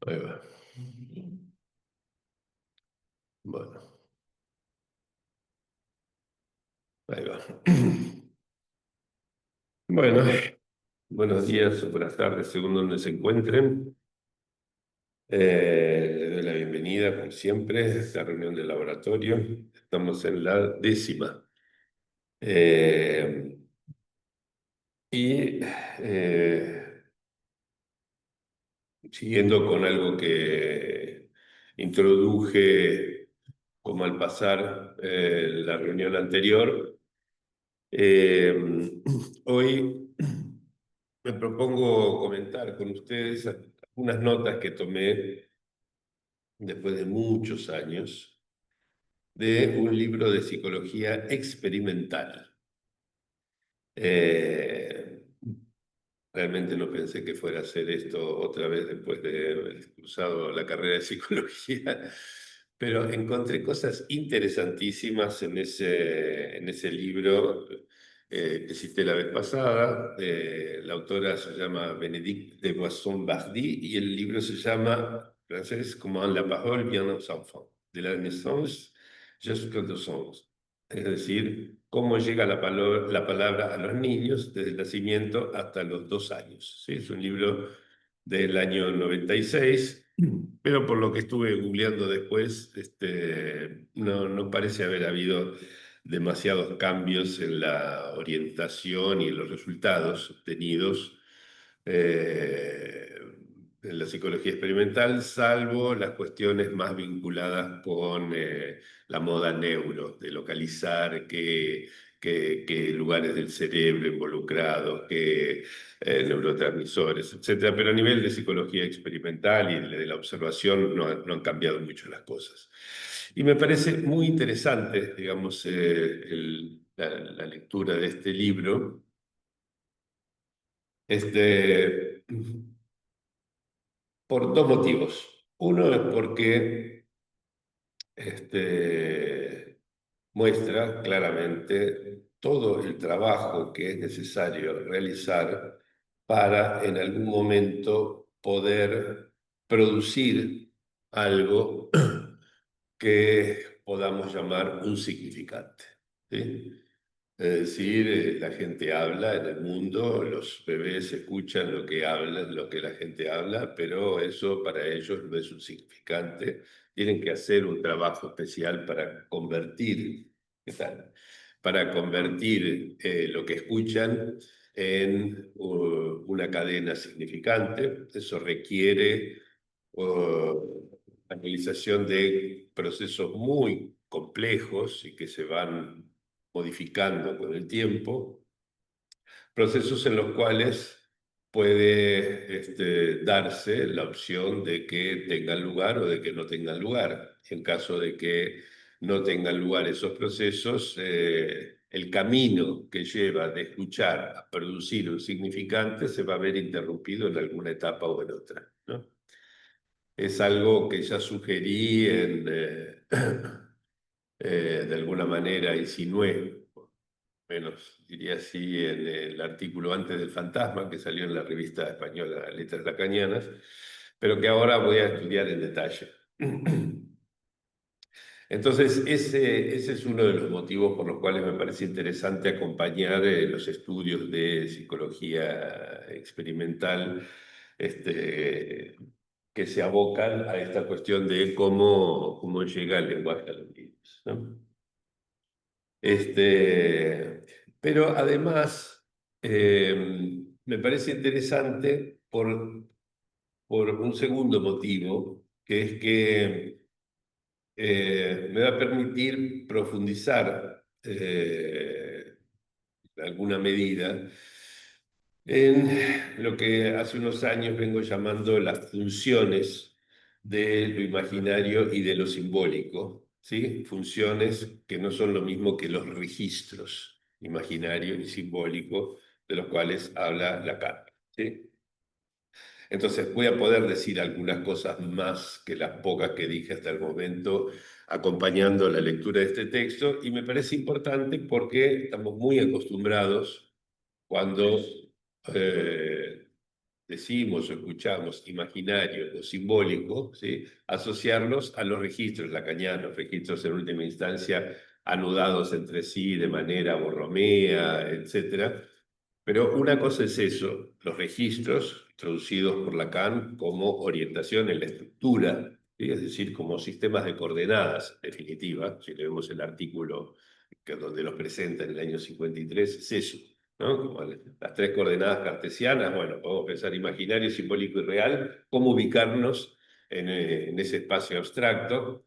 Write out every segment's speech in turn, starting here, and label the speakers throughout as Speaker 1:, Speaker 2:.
Speaker 1: Ahí va. Bueno, ahí va. Bueno, buenos días o buenas tardes, según donde se encuentren. Le doy la bienvenida, como siempre, a esta reunión del laboratorio. Estamos en la 10ª. Eh, y siguiendo con algo que introduje como al pasar la reunión anterior, hoy me propongo comentar con ustedes algunas notas que tomé después de muchos años de un libro de psicología experimental. Eh, Realmente no pensé que fuera a hacer esto otra vez después de haber cursado la carrera de psicología, pero encontré cosas interesantísimas en ese libro que cité la vez pasada. La autora se llama Bénédicte de Boisson-Bardy y el libro se llama, en francés, Comment la parole vient aux enfants, de la naissance jusqu'aux 2 ans. Es decir, cómo llega la palabra a los niños desde el nacimiento hasta los 2 años. ¿Sí? Es un libro del año 96, pero por lo que estuve googleando después, no parece haber habido demasiados cambios en la orientación y en los resultados obtenidos eh, en la psicología experimental, salvo las cuestiones más vinculadas con la moda neuro, de localizar qué lugares del cerebro involucrados, qué neurotransmisores, etcétera. Pero a nivel de psicología experimental y de la observación no han cambiado mucho las cosas. Y me parece muy interesante, digamos, la lectura de este libro. Este, por dos motivos. Uno es porque muestra claramente todo el trabajo que es necesario realizar para en algún momento poder producir algo que podamos llamar un significante. ¿Sí? Es decir, la gente habla en el mundo, los bebés escuchan lo que hablan, lo que la gente habla, pero eso para ellos no es un significante. Tienen que hacer un trabajo especial para convertir, ¿qué tal? Para convertir lo que escuchan en una cadena significante. Eso requiere la realización de procesos muy complejos y que se van modificando con el tiempo, procesos en los cuales puede darse la opción de que tengan lugar o de que no tengan lugar. En caso de que no tengan lugar esos procesos, el camino que lleva de escuchar a producir un significante se va a ver interrumpido en alguna etapa o en otra, ¿no? Es algo que ya sugerí de alguna manera insinué, menos diría así, en el artículo Antes del fantasma, que salió en la revista española Letras Lacanianas, pero que ahora voy a estudiar en detalle. Entonces, ese es uno de los motivos por los cuales me parece interesante acompañar los estudios de psicología experimental, este, que se abocan a esta cuestión de cómo llega el lenguaje a los niños, ¿no? Pero además, me parece interesante por un segundo motivo, que es que me va a permitir profundizar en alguna medida en lo que hace unos años vengo llamando las funciones de lo imaginario y de lo simbólico, ¿sí? Funciones que no son lo mismo que los registros imaginario y simbólico de los cuales habla Lacan, ¿sí? Entonces voy a poder decir algunas cosas más que las pocas que dije hasta el momento acompañando la lectura de este texto, y me parece importante porque estamos muy acostumbrados cuando decimos o escuchamos imaginario o simbólico, ¿sí? Asociarlos a los registros lacanianos, registros en última instancia anudados entre sí de manera borromea, etcétera. Pero una cosa es eso, los registros introducidos por Lacan como orientación en la estructura, ¿sí? Es decir, como sistemas de coordenadas, en definitiva, si leemos el artículo donde los presenta en el año 53, es eso, ¿no? Como las tres coordenadas cartesianas, bueno, podemos pensar imaginario, simbólico y real, cómo ubicarnos en ese espacio abstracto,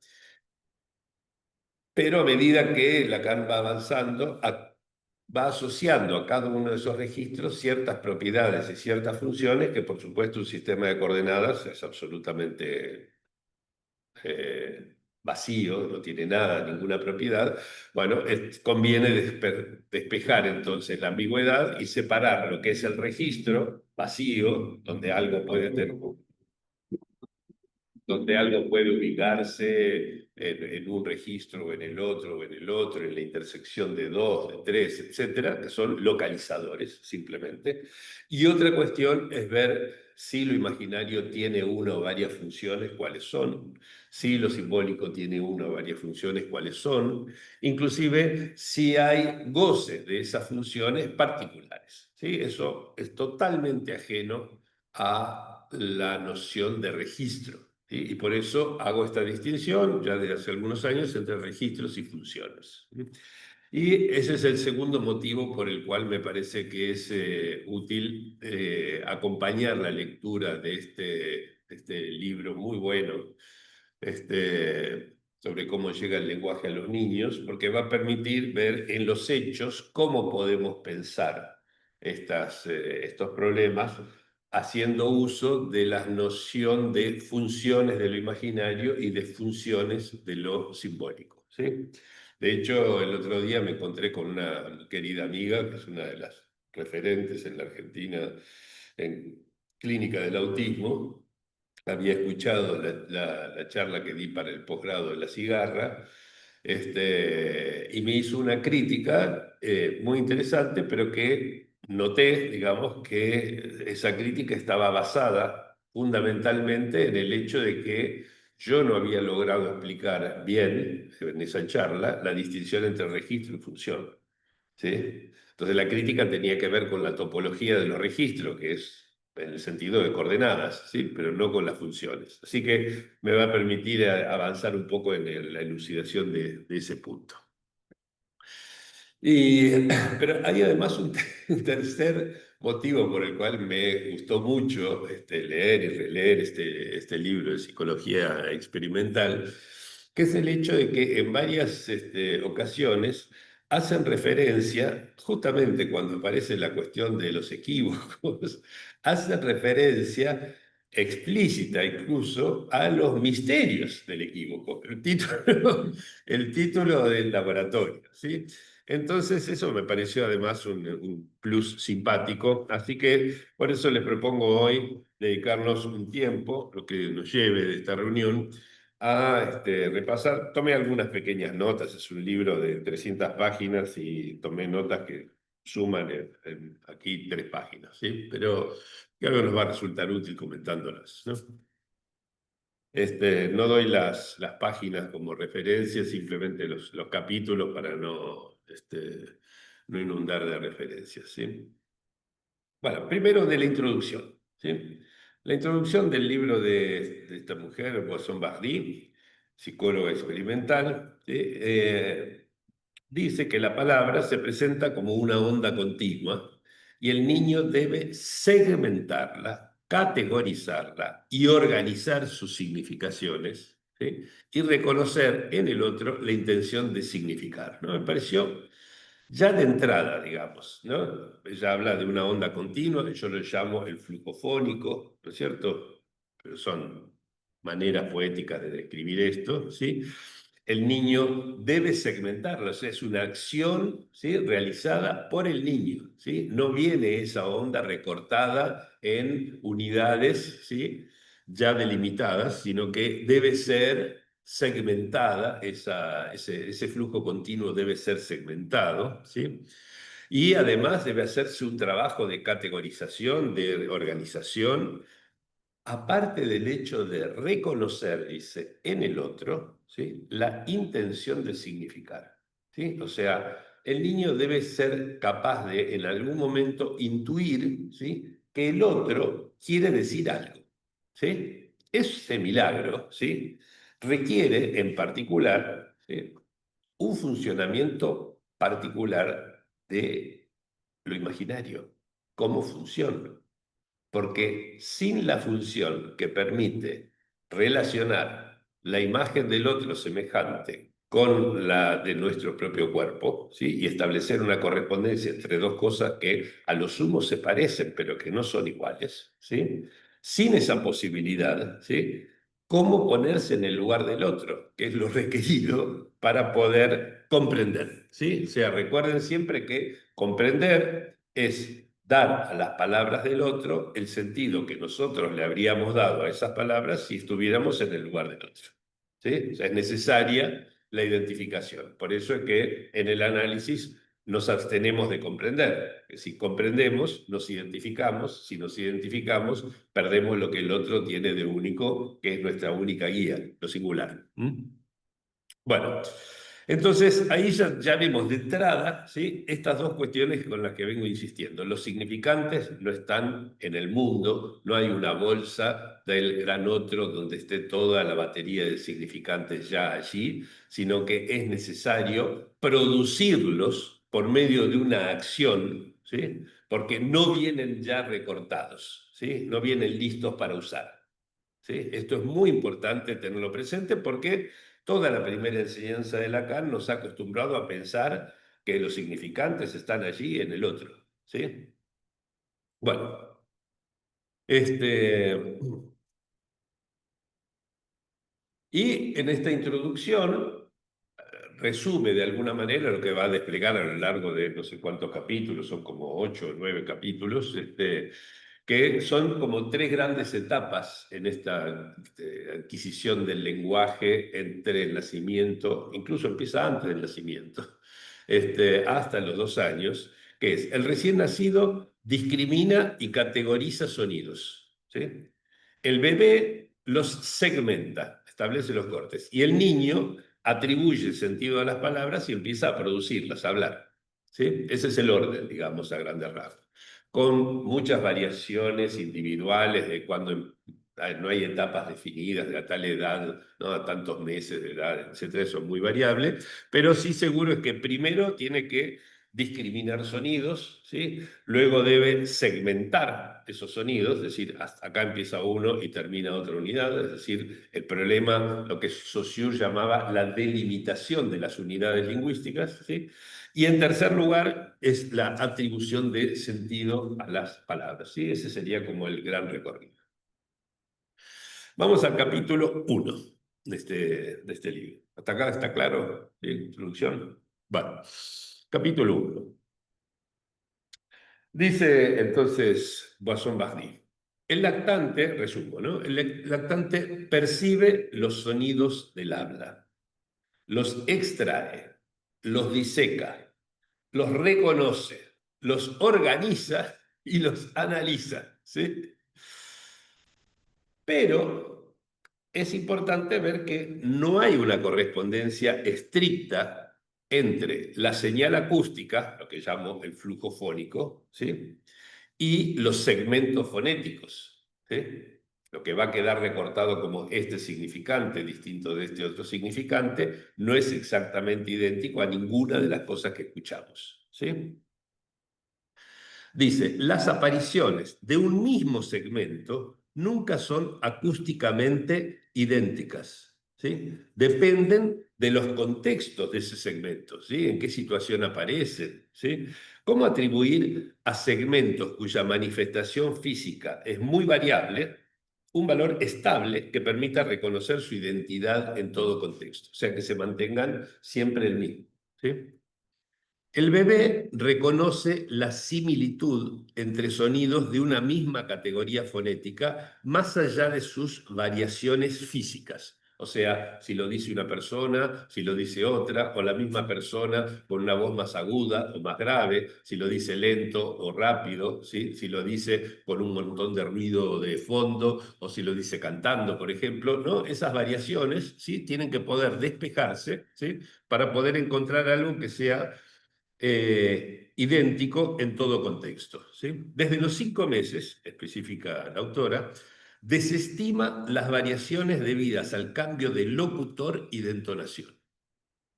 Speaker 1: pero a medida que Lacan va avanzando, va asociando a cada uno de esos registros ciertas propiedades y ciertas funciones que, por supuesto, un sistema de coordenadas es absolutamente vacío, no tiene nada, ninguna propiedad. Bueno, conviene despejar entonces la ambigüedad y separar lo que es el registro vacío, donde algo puede ubicarse en un registro o en el otro o en el otro, en la intersección de dos, de tres, etcétera, que son localizadores simplemente. Y otra cuestión es ver si lo imaginario tiene una o varias funciones, cuáles son, si lo simbólico tiene una o varias funciones, cuáles son, inclusive si hay goces de esas funciones particulares. ¿Sí? Eso es totalmente ajeno a la noción de registro. ¿Sí? Y por eso hago esta distinción ya desde hace algunos años entre registros y funciones. Y ese es el segundo motivo por el cual me parece que es útil acompañar la lectura de este libro muy bueno sobre cómo llega el lenguaje a los niños, porque va a permitir ver en los hechos cómo podemos pensar estos problemas haciendo uso de la noción de funciones de lo imaginario y de funciones de lo simbólico. ¿Sí? De hecho, el otro día me encontré con una querida amiga, que es una de las referentes en la Argentina en clínica del autismo. Había escuchado la charla que di para el posgrado de la cigarra, y me hizo una crítica muy interesante, pero que noté, digamos, que esa crítica estaba basada fundamentalmente en el hecho de que yo no había logrado explicar bien en esa charla la distinción entre registro y función. ¿Sí? Entonces la crítica tenía que ver con la topología de los registros, que es en el sentido de coordenadas, ¿sí? Pero no con las funciones. Así que me va a permitir avanzar un poco en la elucidación de ese punto. Pero hay además un tercer motivo por el cual me gustó mucho leer y releer este libro de psicología experimental, que es el hecho de que en varias ocasiones hacen referencia, justamente cuando aparece la cuestión de los equívocos, hacen referencia explícita incluso a los misterios del equívoco, el título del laboratorio, ¿sí? Entonces, eso me pareció además un plus simpático, así que por eso les propongo hoy dedicarnos un tiempo, lo que nos lleve de esta reunión, a repasar. Tomé algunas pequeñas notas, es un libro de 300 páginas y tomé notas que suman aquí 3 páginas, ¿sí? Pero que algo nos va a resultar útil comentándolas, ¿no? No doy las páginas como referencia, simplemente los capítulos para no inundar de referencias, ¿sí? Bueno, primero de la introducción, ¿sí? La introducción del libro de esta mujer, Boisson-Bardy, psicóloga experimental, ¿sí? Dice que la palabra se presenta como una onda continua y el niño debe segmentarla, categorizarla y organizar sus significaciones, ¿sí? Y reconocer en el otro la intención de significar, ¿no? Me pareció ya de entrada, digamos, ¿no? Ella habla de una onda continua, que yo lo llamo el flujo fónico, ¿no es cierto? Pero son maneras poéticas de describir esto, ¿sí? El niño debe segmentarlo, o sea, es una acción, ¿sí? Realizada por el niño, ¿sí? No viene esa onda recortada en unidades, ¿sí? Ya delimitadas, sino que debe ser segmentada, ese flujo continuo debe ser segmentado, ¿sí? Y además debe hacerse un trabajo de categorización, de organización, aparte del hecho de reconocer, dice, en el otro, ¿sí?, la intención de significar, ¿sí? O sea, el niño debe ser capaz de, en algún momento, intuir, ¿sí?, que el otro quiere decir algo, ¿sí? Ese milagro, ¿sí?, requiere, en particular, ¿sí?, un funcionamiento particular de lo imaginario, como función. Porque sin la función que permite relacionar la imagen del otro semejante con la de nuestro propio cuerpo, ¿sí?, y establecer una correspondencia entre dos cosas que a lo sumo se parecen, pero que no son iguales, ¿sí?, sin esa posibilidad, ¿sí?, ¿cómo ponerse en el lugar del otro? Que es lo requerido para poder comprender, ¿sí? O sea, recuerden siempre que comprender es dar a las palabras del otro el sentido que nosotros le habríamos dado a esas palabras si estuviéramos en el lugar del otro, ¿sí? O sea, es necesaria la identificación. Por eso es que en el análisis nos abstenemos de comprender. Si comprendemos, nos identificamos. Si nos identificamos, perdemos lo que el otro tiene de único, que es nuestra única guía, lo singular. Bueno, entonces ahí ya vemos de entrada, ¿sí?, estas dos cuestiones con las que vengo insistiendo. Los significantes no están en el mundo, no hay una bolsa del gran otro donde esté toda la batería de significantes ya allí, sino que es necesario producirlos por medio de una acción, ¿sí?, porque no vienen ya recortados, ¿sí?, no vienen listos para usar. ¿Sí? Esto es muy importante tenerlo presente porque toda la primera enseñanza de Lacan nos ha acostumbrado a pensar que los significantes están allí en el otro. ¿Sí? Bueno, y en esta introducción resume de alguna manera lo que va a desplegar a lo largo de no sé cuántos capítulos, son como 8 o 9 capítulos, que son como tres grandes etapas en esta adquisición del lenguaje entre el nacimiento, incluso empieza antes del nacimiento, hasta los 2 años, que es el recién nacido discrimina y categoriza sonidos, ¿sí? El bebé los segmenta, establece los cortes, y el niño atribuye sentido a las palabras y empieza a producirlas, a hablar, ¿sí? Ese es el orden, digamos, a grandes rasgos, con muchas variaciones individuales de cuando no hay etapas definidas de a tal edad, ¿no?, a tantos meses de edad, etcétera, eso es muy variable, pero sí seguro es que primero tiene que discriminar sonidos, ¿sí? Luego debe segmentar esos sonidos, es decir, hasta acá empieza uno y termina otra unidad, es decir, el problema, lo que Saussure llamaba la delimitación de las unidades lingüísticas, ¿sí? Y en tercer lugar es la atribución de sentido a las palabras, ¿sí? Ese sería como el gran recorrido. Vamos al capítulo 1 de este libro. ¿Hasta acá está claro la introducción? Bueno, capítulo 1. Dice entonces Boisson-Bardy, el lactante, resumo, ¿no? El lactante percibe los sonidos del habla, los extrae, los diseca, los reconoce, los organiza y los analiza, ¿sí? Pero es importante ver que no hay una correspondencia estricta entre la señal acústica, lo que llamo el flujo fónico, ¿sí?, y los segmentos fonéticos, ¿sí? Lo que va a quedar recortado como este significante, distinto de este otro significante, no es exactamente idéntico a ninguna de las cosas que escuchamos, ¿sí? Dice, las apariciones de un mismo segmento nunca son acústicamente idénticas, ¿sí? Dependen de los contextos de ese segmento, ¿sí? En qué situación aparecen, ¿sí? ¿Cómo atribuir a segmentos cuya manifestación física es muy variable un valor estable que permita reconocer su identidad en todo contexto? O sea, que se mantengan siempre el mismo, ¿sí? El bebé reconoce la similitud entre sonidos de una misma categoría fonética más allá de sus variaciones físicas. O sea, si lo dice una persona, si lo dice otra, o la misma persona con una voz más aguda o más grave, si lo dice lento o rápido, ¿sí? Si lo dice con un montón de ruido de fondo, o si lo dice cantando, por ejemplo, ¿no? Esas variaciones, ¿sí? Tienen que poder despejarse, ¿sí? Para poder encontrar algo que sea idéntico en todo contexto, ¿sí? Desde los 5 meses, especifica la autora, desestima las variaciones debidas al cambio de locutor y de entonación,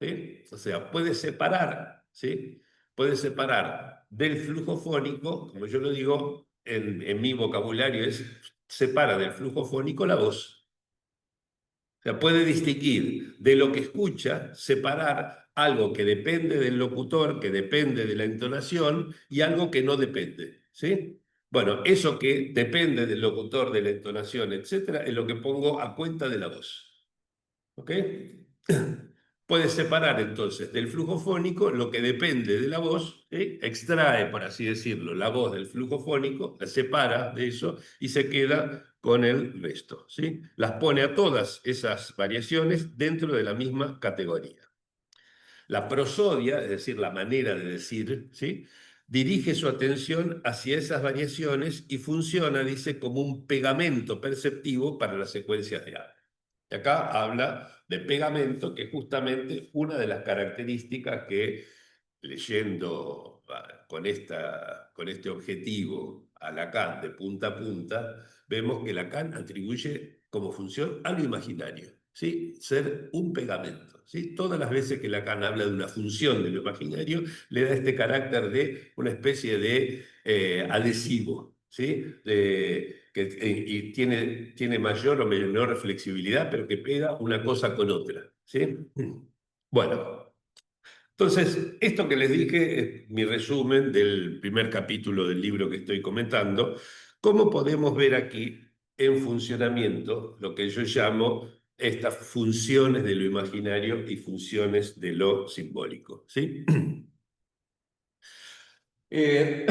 Speaker 1: ¿sí? O sea, puede separar, ¿sí? Puede separar del flujo fónico, como yo lo digo en mi vocabulario, separa del flujo fónico la voz. O sea, puede distinguir de lo que escucha, separar algo que depende del locutor, que depende de la entonación, y algo que no depende, ¿sí? Bueno, eso que depende del locutor, de la entonación, etcétera, es lo que pongo a cuenta de la voz. ¿Ok? Puede separar entonces del flujo fónico lo que depende de la voz, ¿sí? Extrae, por así decirlo, la voz del flujo fónico, la separa de eso y se queda con el resto, ¿sí? Las pone a todas esas variaciones dentro de la misma categoría. La prosodia, es decir, la manera de decir, ¿sí? Dirige su atención hacia esas variaciones y funciona, dice, como un pegamento perceptivo para las secuencias de habla. Y acá habla de pegamento, que es justamente una de las características que, leyendo con este objetivo a Lacan de punta a punta, vemos que Lacan atribuye como función a lo imaginario, ¿sí? Ser un pegamento, ¿sí? Todas las veces que Lacan habla de una función de lo imaginario, le da este carácter de una especie de adhesivo, ¿sí? Y tiene mayor o menor flexibilidad, pero que pega una cosa con otra, ¿sí? Bueno, entonces, esto que les dije es mi resumen del primer capítulo del libro que estoy comentando. ¿Cómo podemos ver aquí en funcionamiento lo que yo llamo estas funciones de lo imaginario y funciones de lo simbólico? ¿Sí? Eh,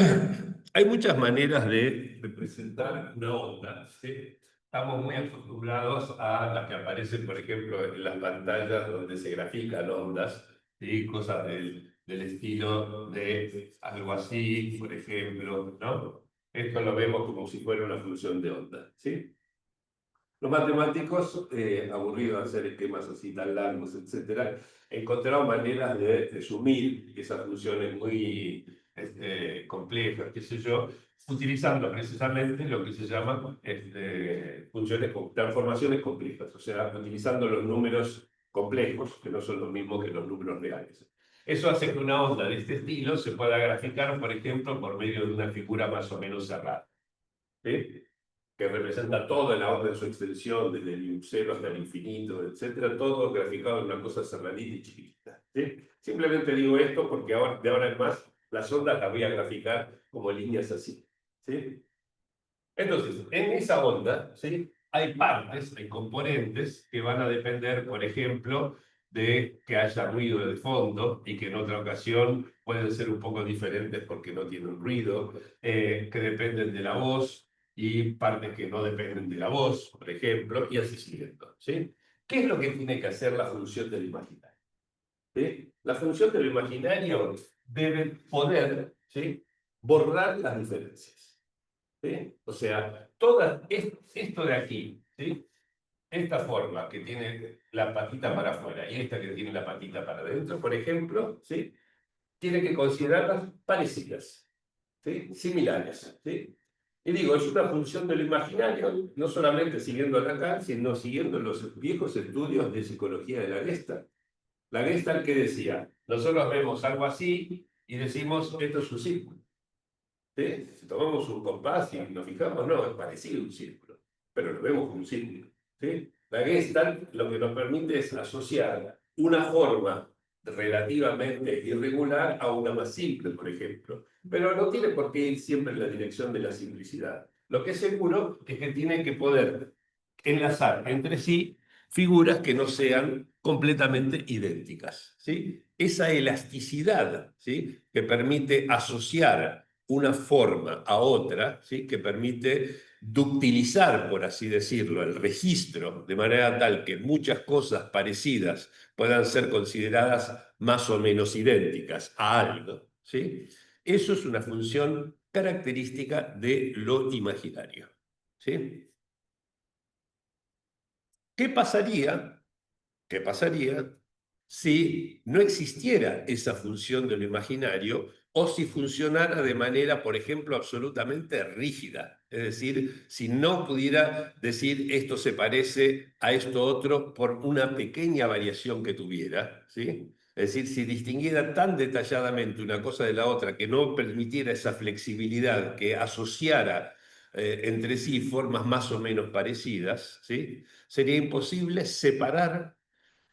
Speaker 1: hay muchas maneras de representar una onda, ¿sí? Estamos muy acostumbrados a las que aparecen, por ejemplo, en las pantallas donde se grafican ondas, ¿sí? Cosas del estilo de algo así, por ejemplo, ¿no? Esto lo vemos como si fuera una función de onda, ¿sí? Los matemáticos, aburridos de hacer esquemas así tan largos, etcétera, encontraron maneras de resumir esas funciones muy complejas, qué sé yo, utilizando precisamente lo que se llaman transformaciones complejas, o sea, utilizando los números complejos, que no son los mismos que los números reales. Eso hace que una onda de este estilo se pueda graficar, por ejemplo, por medio de una figura más o menos cerrada, ¿sí? Que representa toda la orden de su extensión, desde el cero hasta el infinito, etcétera, todo graficado en una cosa cerradita y chiquitita, ¿sí? Simplemente digo esto porque ahora, de ahora en más las ondas las voy a graficar como líneas así, ¿sí? Entonces, en esa onda, ¿sí? Hay partes, hay componentes que van a depender, por ejemplo, de que haya ruido de fondo y que en otra ocasión pueden ser un poco diferentes porque no tienen ruido, que dependen de la voz y partes que no dependen de la voz, por ejemplo, y así siguiendo, ¿sí? ¿Qué es lo que tiene que hacer la función del imaginario? ¿Sí? La función del imaginario debe poder, ¿sí? Borrar las diferencias, ¿sí? O sea, esto de aquí, ¿sí? Esta forma que tiene la patita para afuera y esta que tiene la patita para adentro, por ejemplo, ¿sí? Tiene que considerarlas parecidas, ¿sí? Similares, ¿sí? Y digo, es una función del imaginario, no solamente siguiendo a Lacan, sino siguiendo los viejos estudios de psicología de la Gestalt. La Gestalt que decía, nosotros vemos algo así y decimos, esto es un círculo. ¿Sí? Si tomamos un compás y nos fijamos, no, es parecido a un círculo, pero lo vemos como un círculo, ¿sí? La Gestalt lo que nos permite es asociar una forma relativamente irregular a una más simple, por ejemplo. Pero no tiene por qué ir siempre en la dirección de la simplicidad. Lo que es seguro es que tiene que poder enlazar entre sí figuras que no sean completamente idénticas, ¿sí? Esa elasticidad, ¿sí? Que permite asociar una forma a otra, ¿sí? Que permite ductilizar, por así decirlo, el registro de manera tal que muchas cosas parecidas puedan ser consideradas más o menos idénticas a algo, ¿sí? Eso es una función característica de lo imaginario, ¿sí? ¿Qué pasaría? ¿Qué pasaría si no existiera esa función de lo imaginario o si funcionara de manera, por ejemplo, absolutamente rígida? Es decir, si no pudiera decir esto se parece a esto otro por una pequeña variación que tuviera, ¿sí? Es decir, si distinguiera tan detalladamente una cosa de la otra que no permitiera esa flexibilidad, que asociara entre sí formas más o menos parecidas, ¿sí? Sería imposible separar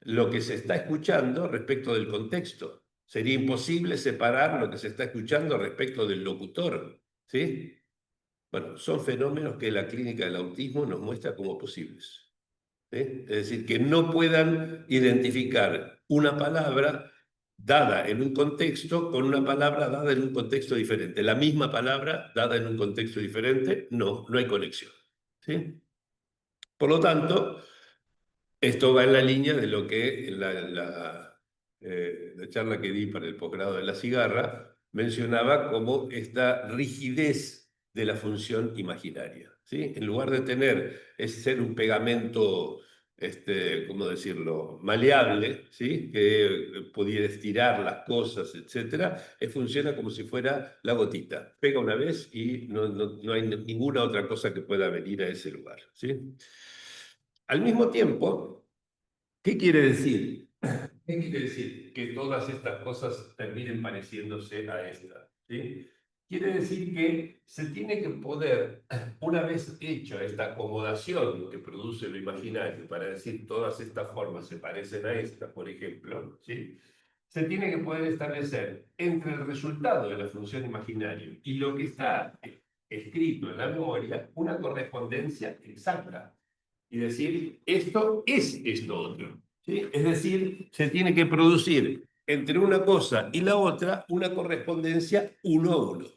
Speaker 1: lo que se está escuchando respecto del contexto. Sería imposible separar lo que se está escuchando respecto del locutor, ¿sí? Bueno, son fenómenos que la clínica del autismo nos muestra como posibles, ¿sí? Es decir, que no puedan identificar una palabra dada en un contexto con una palabra dada en un contexto diferente. La misma palabra dada en un contexto diferente, no, no hay conexión, ¿sí? Por lo tanto, esto va en la línea de lo que la charla que di para el posgrado de la cigarra mencionaba como esta rigidez de la función imaginaria, ¿sí? En lugar de tener, es ser un pegamento, ¿cómo decirlo?, maleable, ¿sí? Que pudiera estirar las cosas, etcétera, funciona como si fuera la gotita. Pega una vez y no hay ninguna otra cosa que pueda venir a ese lugar, ¿sí? Al mismo tiempo, ¿qué quiere decir? ¿Qué quiere decir? Que todas estas cosas terminen pareciéndose a esta, ¿sí? Quiere decir que se tiene que poder, una vez hecha esta acomodación que produce lo imaginario, para decir todas estas formas se parecen a esta, por ejemplo, ¿sí? Se tiene que poder establecer entre el resultado de la función imaginaria y lo que está escrito en la memoria una correspondencia exacta y decir, esto es esto otro, ¿sí? Es decir, se tiene que producir entre una cosa y la otra una correspondencia uno a uno,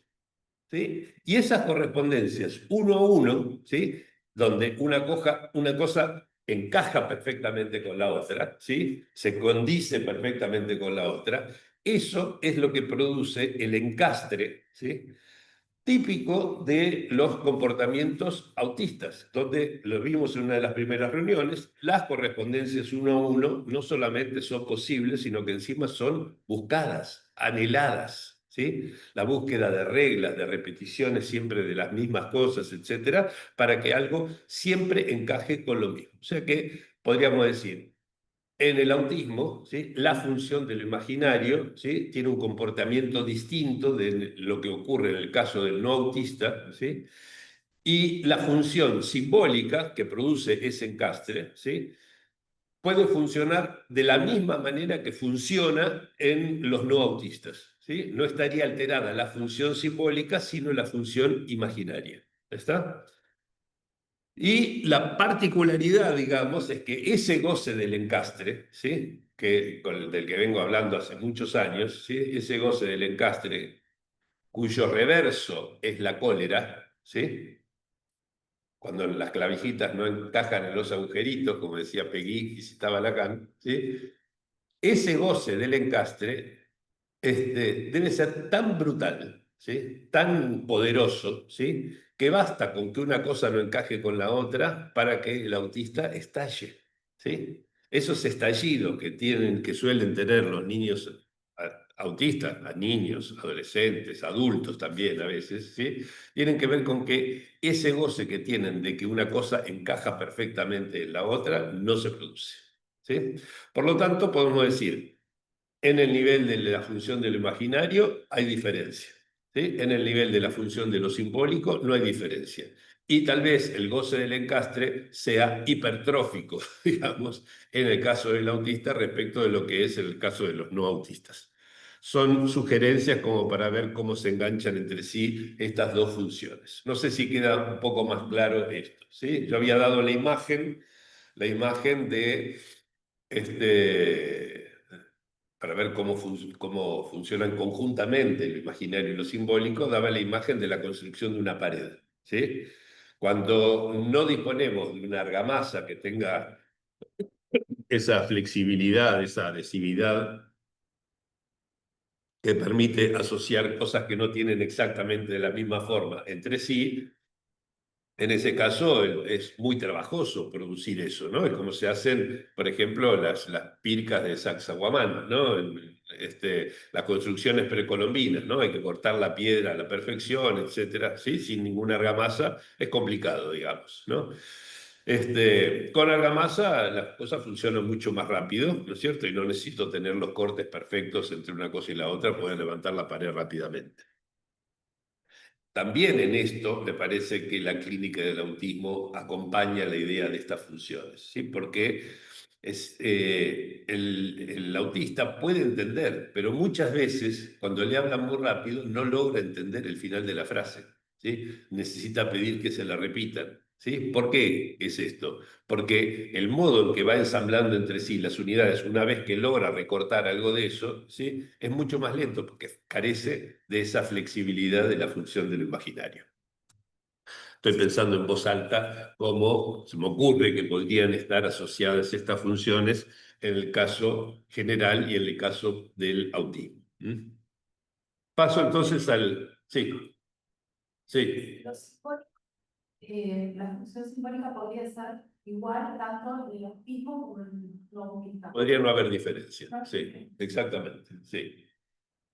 Speaker 1: ¿sí? Y esas correspondencias uno a uno, ¿sí? Donde una cosa encaja perfectamente con la otra, ¿sí? Se condice perfectamente con la otra, eso es lo que produce el encastre, ¿sí? Típico de los comportamientos autistas, donde lo vimos en una de las primeras reuniones, las correspondencias uno a uno no solamente son posibles, sino que encima son buscadas, anheladas, ¿sí? La búsqueda de reglas, de repeticiones siempre de las mismas cosas, etcétera, para que algo siempre encaje con lo mismo. O sea que podríamos decir, en el autismo, ¿sí? La función de lo imaginario, ¿sí? Tiene un comportamiento distinto de lo que ocurre en el caso del no autista, ¿sí? Y la función simbólica que produce ese encastre, ¿sí? Puede funcionar de la misma manera que funciona en los no autistas, ¿sí? No estaría alterada la función simbólica, sino la función imaginaria. ¿Está? Y la particularidad, digamos, es que ese goce del encastre, ¿sí? Del que vengo hablando hace muchos años, ¿sí? Ese goce del encastre cuyo reverso es la cólera, ¿sí? Cuando las clavijitas no encajan en los agujeritos, como decía Peggy y citaba Lacan, ¿sí? Ese goce del encastre debe ser tan brutal, ¿sí? Tan poderoso, ¿sí? Que basta con que una cosa no encaje con la otra para que el autista estalle, ¿sí? Esos estallidos que suelen tener los niños autistas, a niños, adolescentes, adultos también a veces, ¿sí? Tienen que ver con que ese goce que tienen de que una cosa encaja perfectamente en la otra no se produce, ¿sí? Por lo tanto, podemos decir, en el nivel de la función de lo imaginario hay diferencia, ¿sí? En el nivel de la función de lo simbólico no hay diferencia. Y tal vez el goce del encastre sea hipertrófico, digamos, en el caso del autista respecto de lo que es el caso de los no autistas. Son sugerencias como para ver cómo se enganchan entre sí estas dos funciones. No sé si queda un poco más claro esto, ¿sí? Yo había dado la imagen de este, para ver cómo funcionan conjuntamente lo imaginario y lo simbólico, daba la imagen de la construcción de una pared, ¿sí? Cuando no disponemos de una argamasa que tenga esa flexibilidad, esa adhesividad que permite asociar cosas que no tienen exactamente la misma forma entre sí, en ese caso es muy trabajoso producir eso, ¿no? Es como se hacen, por ejemplo, las pircas de Sacsayhuamán, ¿no? Las construcciones precolombinas, ¿no? Hay que cortar la piedra a la perfección, etcétera, ¿sí? Sin ninguna argamasa es complicado, digamos, ¿no? Con argamasa las cosas funcionan mucho más rápido, ¿no es cierto? Y no necesito tener los cortes perfectos entre una cosa y la otra, puedo levantar la pared rápidamente. También en esto me parece que la clínica del autismo acompaña la idea de estas funciones, ¿sí? Porque el autista puede entender, pero muchas veces cuando le hablan muy rápido no logra entender el final de la frase, ¿sí? Necesita pedir que se la repitan, ¿sí? ¿Por qué es esto? Porque el modo en que va ensamblando entre sí las unidades, una vez que logra recortar algo de eso, ¿sí? Es mucho más lento porque carece de esa flexibilidad de la función de lo imaginario. Estoy pensando en voz alta cómo se me ocurre que podrían estar asociadas estas funciones en el caso general y en el caso del autismo. ¿Mm? Paso entonces al... Sí, sí.
Speaker 2: La función simbólica podría ser igual tanto en el autismo como en los autistas.
Speaker 1: Podría no haber diferencia. Sí, exactamente. Sí.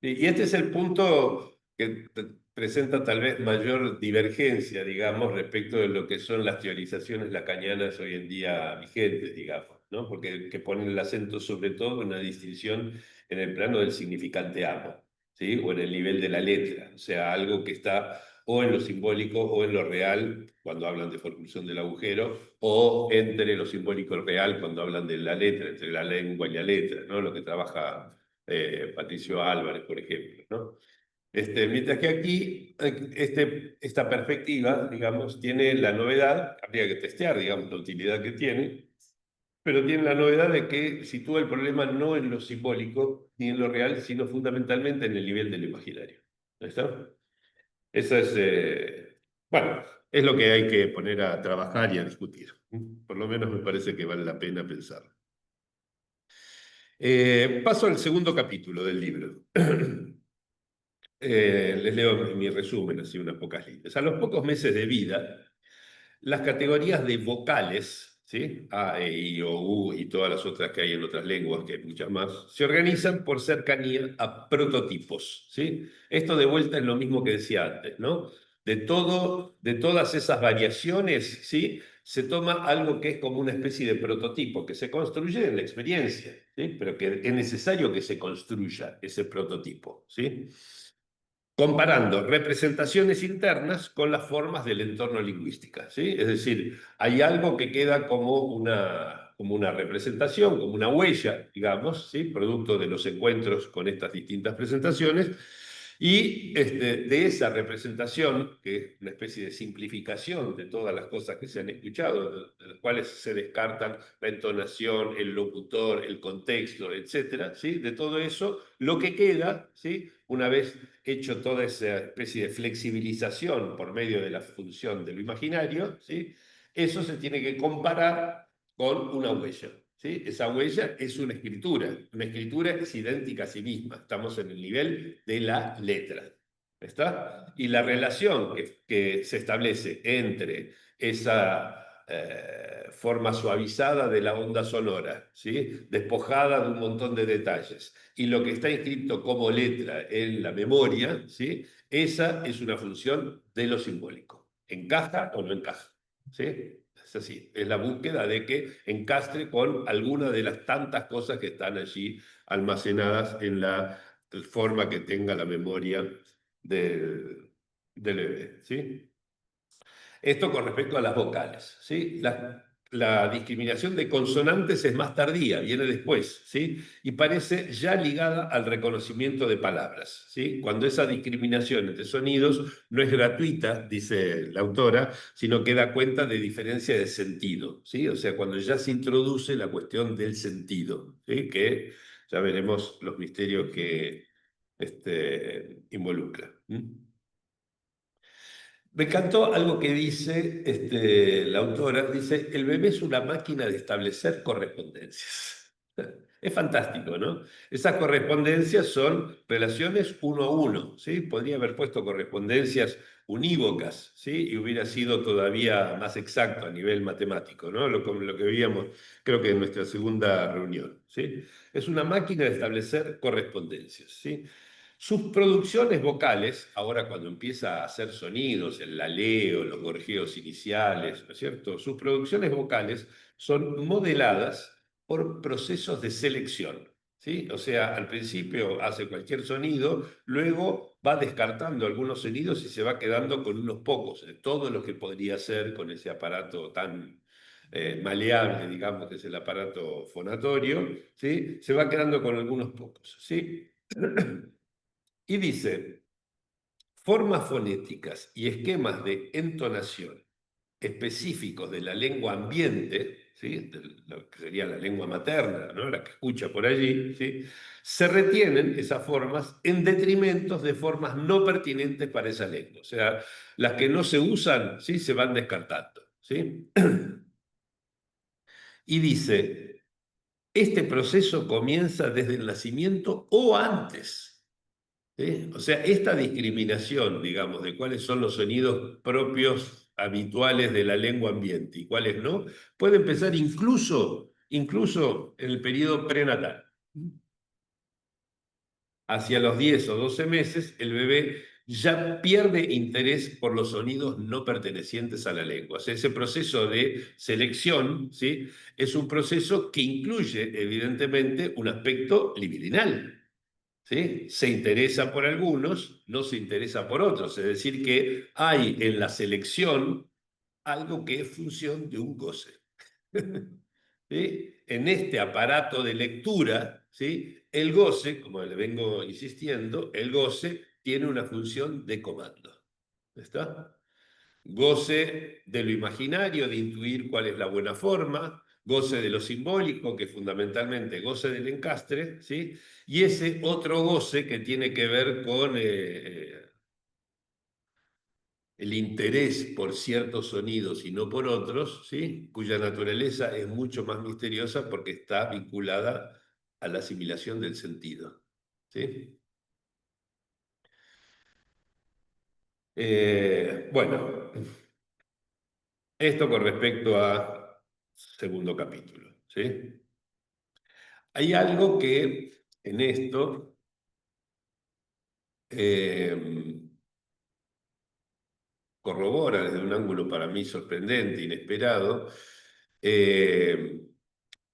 Speaker 1: Y este es el punto que presenta tal vez mayor divergencia, digamos, respecto de lo que son las teorizaciones lacanianas hoy en día vigentes, digamos, ¿no? Porque que ponen el acento sobre todo en una distinción en el plano del significante amo, ¿sí? O en el nivel de la letra, o sea, algo que está o en lo simbólico o en lo real, cuando hablan de formación del agujero, o entre lo simbólico y lo real, cuando hablan de la letra, entre la lengua y la letra, ¿no? Lo que trabaja Patricio Álvarez, por ejemplo, ¿no? Mientras que aquí, esta perspectiva, digamos, tiene la novedad, habría que testear, digamos, la utilidad que tiene, pero tiene la novedad de que sitúa el problema no en lo simbólico ni en lo real, sino fundamentalmente en el nivel del imaginario. ¿No está? Eso es, bueno, es lo que hay que poner a trabajar y a discutir. Por lo menos me parece que vale la pena pensarlo. Paso al segundo capítulo del libro. Les leo mi resumen, así unas pocas líneas. A los pocos meses de vida, las categorías de vocales, ¿sí? A, E, I, O, U y todas las otras que hay en otras lenguas, que hay muchas más, se organizan por cercanía a prototipos, ¿sí? Esto de vuelta es lo mismo que decía antes, ¿no? De todas esas variaciones, ¿sí? Se toma algo que es como una especie de prototipo, que se construye en la experiencia, ¿sí? Pero que es necesario que se construya ese prototipo, ¿sí? Comparando representaciones internas con las formas del entorno lingüística, ¿sí? Es decir, hay algo que queda como una representación, como una huella, digamos, ¿sí? Producto de los encuentros con estas distintas presentaciones, y de esa representación, que es una especie de simplificación de todas las cosas que se han escuchado, de las cuales se descartan la entonación, el locutor, el contexto, etcétera, ¿sí? De todo eso, lo que queda, ¿sí? Una vez hecho toda esa especie de flexibilización por medio de la función de lo imaginario, ¿sí? Eso se tiene que comparar con una huella. ¿Sí? Esa huella es una escritura es idéntica a sí misma, estamos en el nivel de la letra. ¿Está? Y la relación que se establece entre esa forma suavizada de la onda sonora, ¿sí? Despojada de un montón de detalles, y lo que está inscrito como letra en la memoria, ¿sí? Esa es una función de lo simbólico. ¿Encaja o no encaja? ¿Sí? Es así, es la búsqueda de que encastre con alguna de las tantas cosas que están allí almacenadas en la forma que tenga la memoria del bebé, ¿sí? Esto con respecto a las vocales, ¿sí? La discriminación de consonantes es más tardía, viene después, ¿sí? Y parece ya ligada al reconocimiento de palabras, ¿sí? Cuando esa discriminación entre sonidos no es gratuita, dice la autora, sino que da cuenta de diferencia de sentido, ¿sí? O sea, cuando ya se introduce la cuestión del sentido, ¿sí? Que ya veremos los misterios que involucra. Me encantó algo que dice la autora, dice, el bebé es una máquina de establecer correspondencias. Es fantástico, ¿no? Esas correspondencias son relaciones uno a uno, ¿sí? Podría haber puesto correspondencias unívocas, ¿sí? Y hubiera sido todavía más exacto a nivel matemático, ¿no? Lo que veíamos, creo que en nuestra segunda reunión, ¿sí? Es una máquina de establecer correspondencias, ¿sí? Sus producciones vocales, ahora cuando empieza a hacer sonidos, el laleo, los gorjeos iniciales, ¿no es cierto? Sus producciones vocales son modeladas por procesos de selección, ¿sí? O sea, al principio hace cualquier sonido, luego va descartando algunos sonidos y se va quedando con unos pocos, de todo lo que podría hacer con ese aparato tan maleable, digamos, que es el aparato fonatorio, ¿sí? Se va quedando con algunos pocos, ¿sí? Y dice, formas fonéticas y esquemas de entonación específicos de la lengua ambiente, ¿sí? De lo que sería la lengua materna, ¿no? La que escucha por allí, ¿sí? Se retienen esas formas en detrimento de formas no pertinentes para esa lengua. O sea, las que no se usan, ¿sí? Se van descartando, ¿sí? Y dice, este proceso comienza desde el nacimiento o antes. ¿Sí? O sea, esta discriminación, digamos, de cuáles son los sonidos propios, habituales de la lengua ambiente y cuáles no, puede empezar incluso en el periodo prenatal. Hacia los 10 o 12 meses, el bebé ya pierde interés por los sonidos no pertenecientes a la lengua. O sea, ese proceso de selección, ¿sí? Es un proceso que incluye, evidentemente, un aspecto libidinal. ¿Sí? Se interesa por algunos, no se interesa por otros. Es decir, que hay en la selección algo que es función de un goce. ¿Sí? En este aparato de lectura, ¿sí? El goce, como le vengo insistiendo, el goce tiene una función de comando. ¿Está? Goce de lo imaginario, de intuir cuál es la buena forma, goce de lo simbólico, que fundamentalmente goce del encastre, ¿sí? Y ese otro goce que tiene que ver con el interés por ciertos sonidos y no por otros, ¿sí? Cuya naturaleza es mucho más misteriosa porque está vinculada a la asimilación del sentido, ¿sí? Bueno, esto con respecto a segundo capítulo, ¿sí? Hay algo que en esto eh, corrobora desde un ángulo para mí sorprendente, inesperado, eh,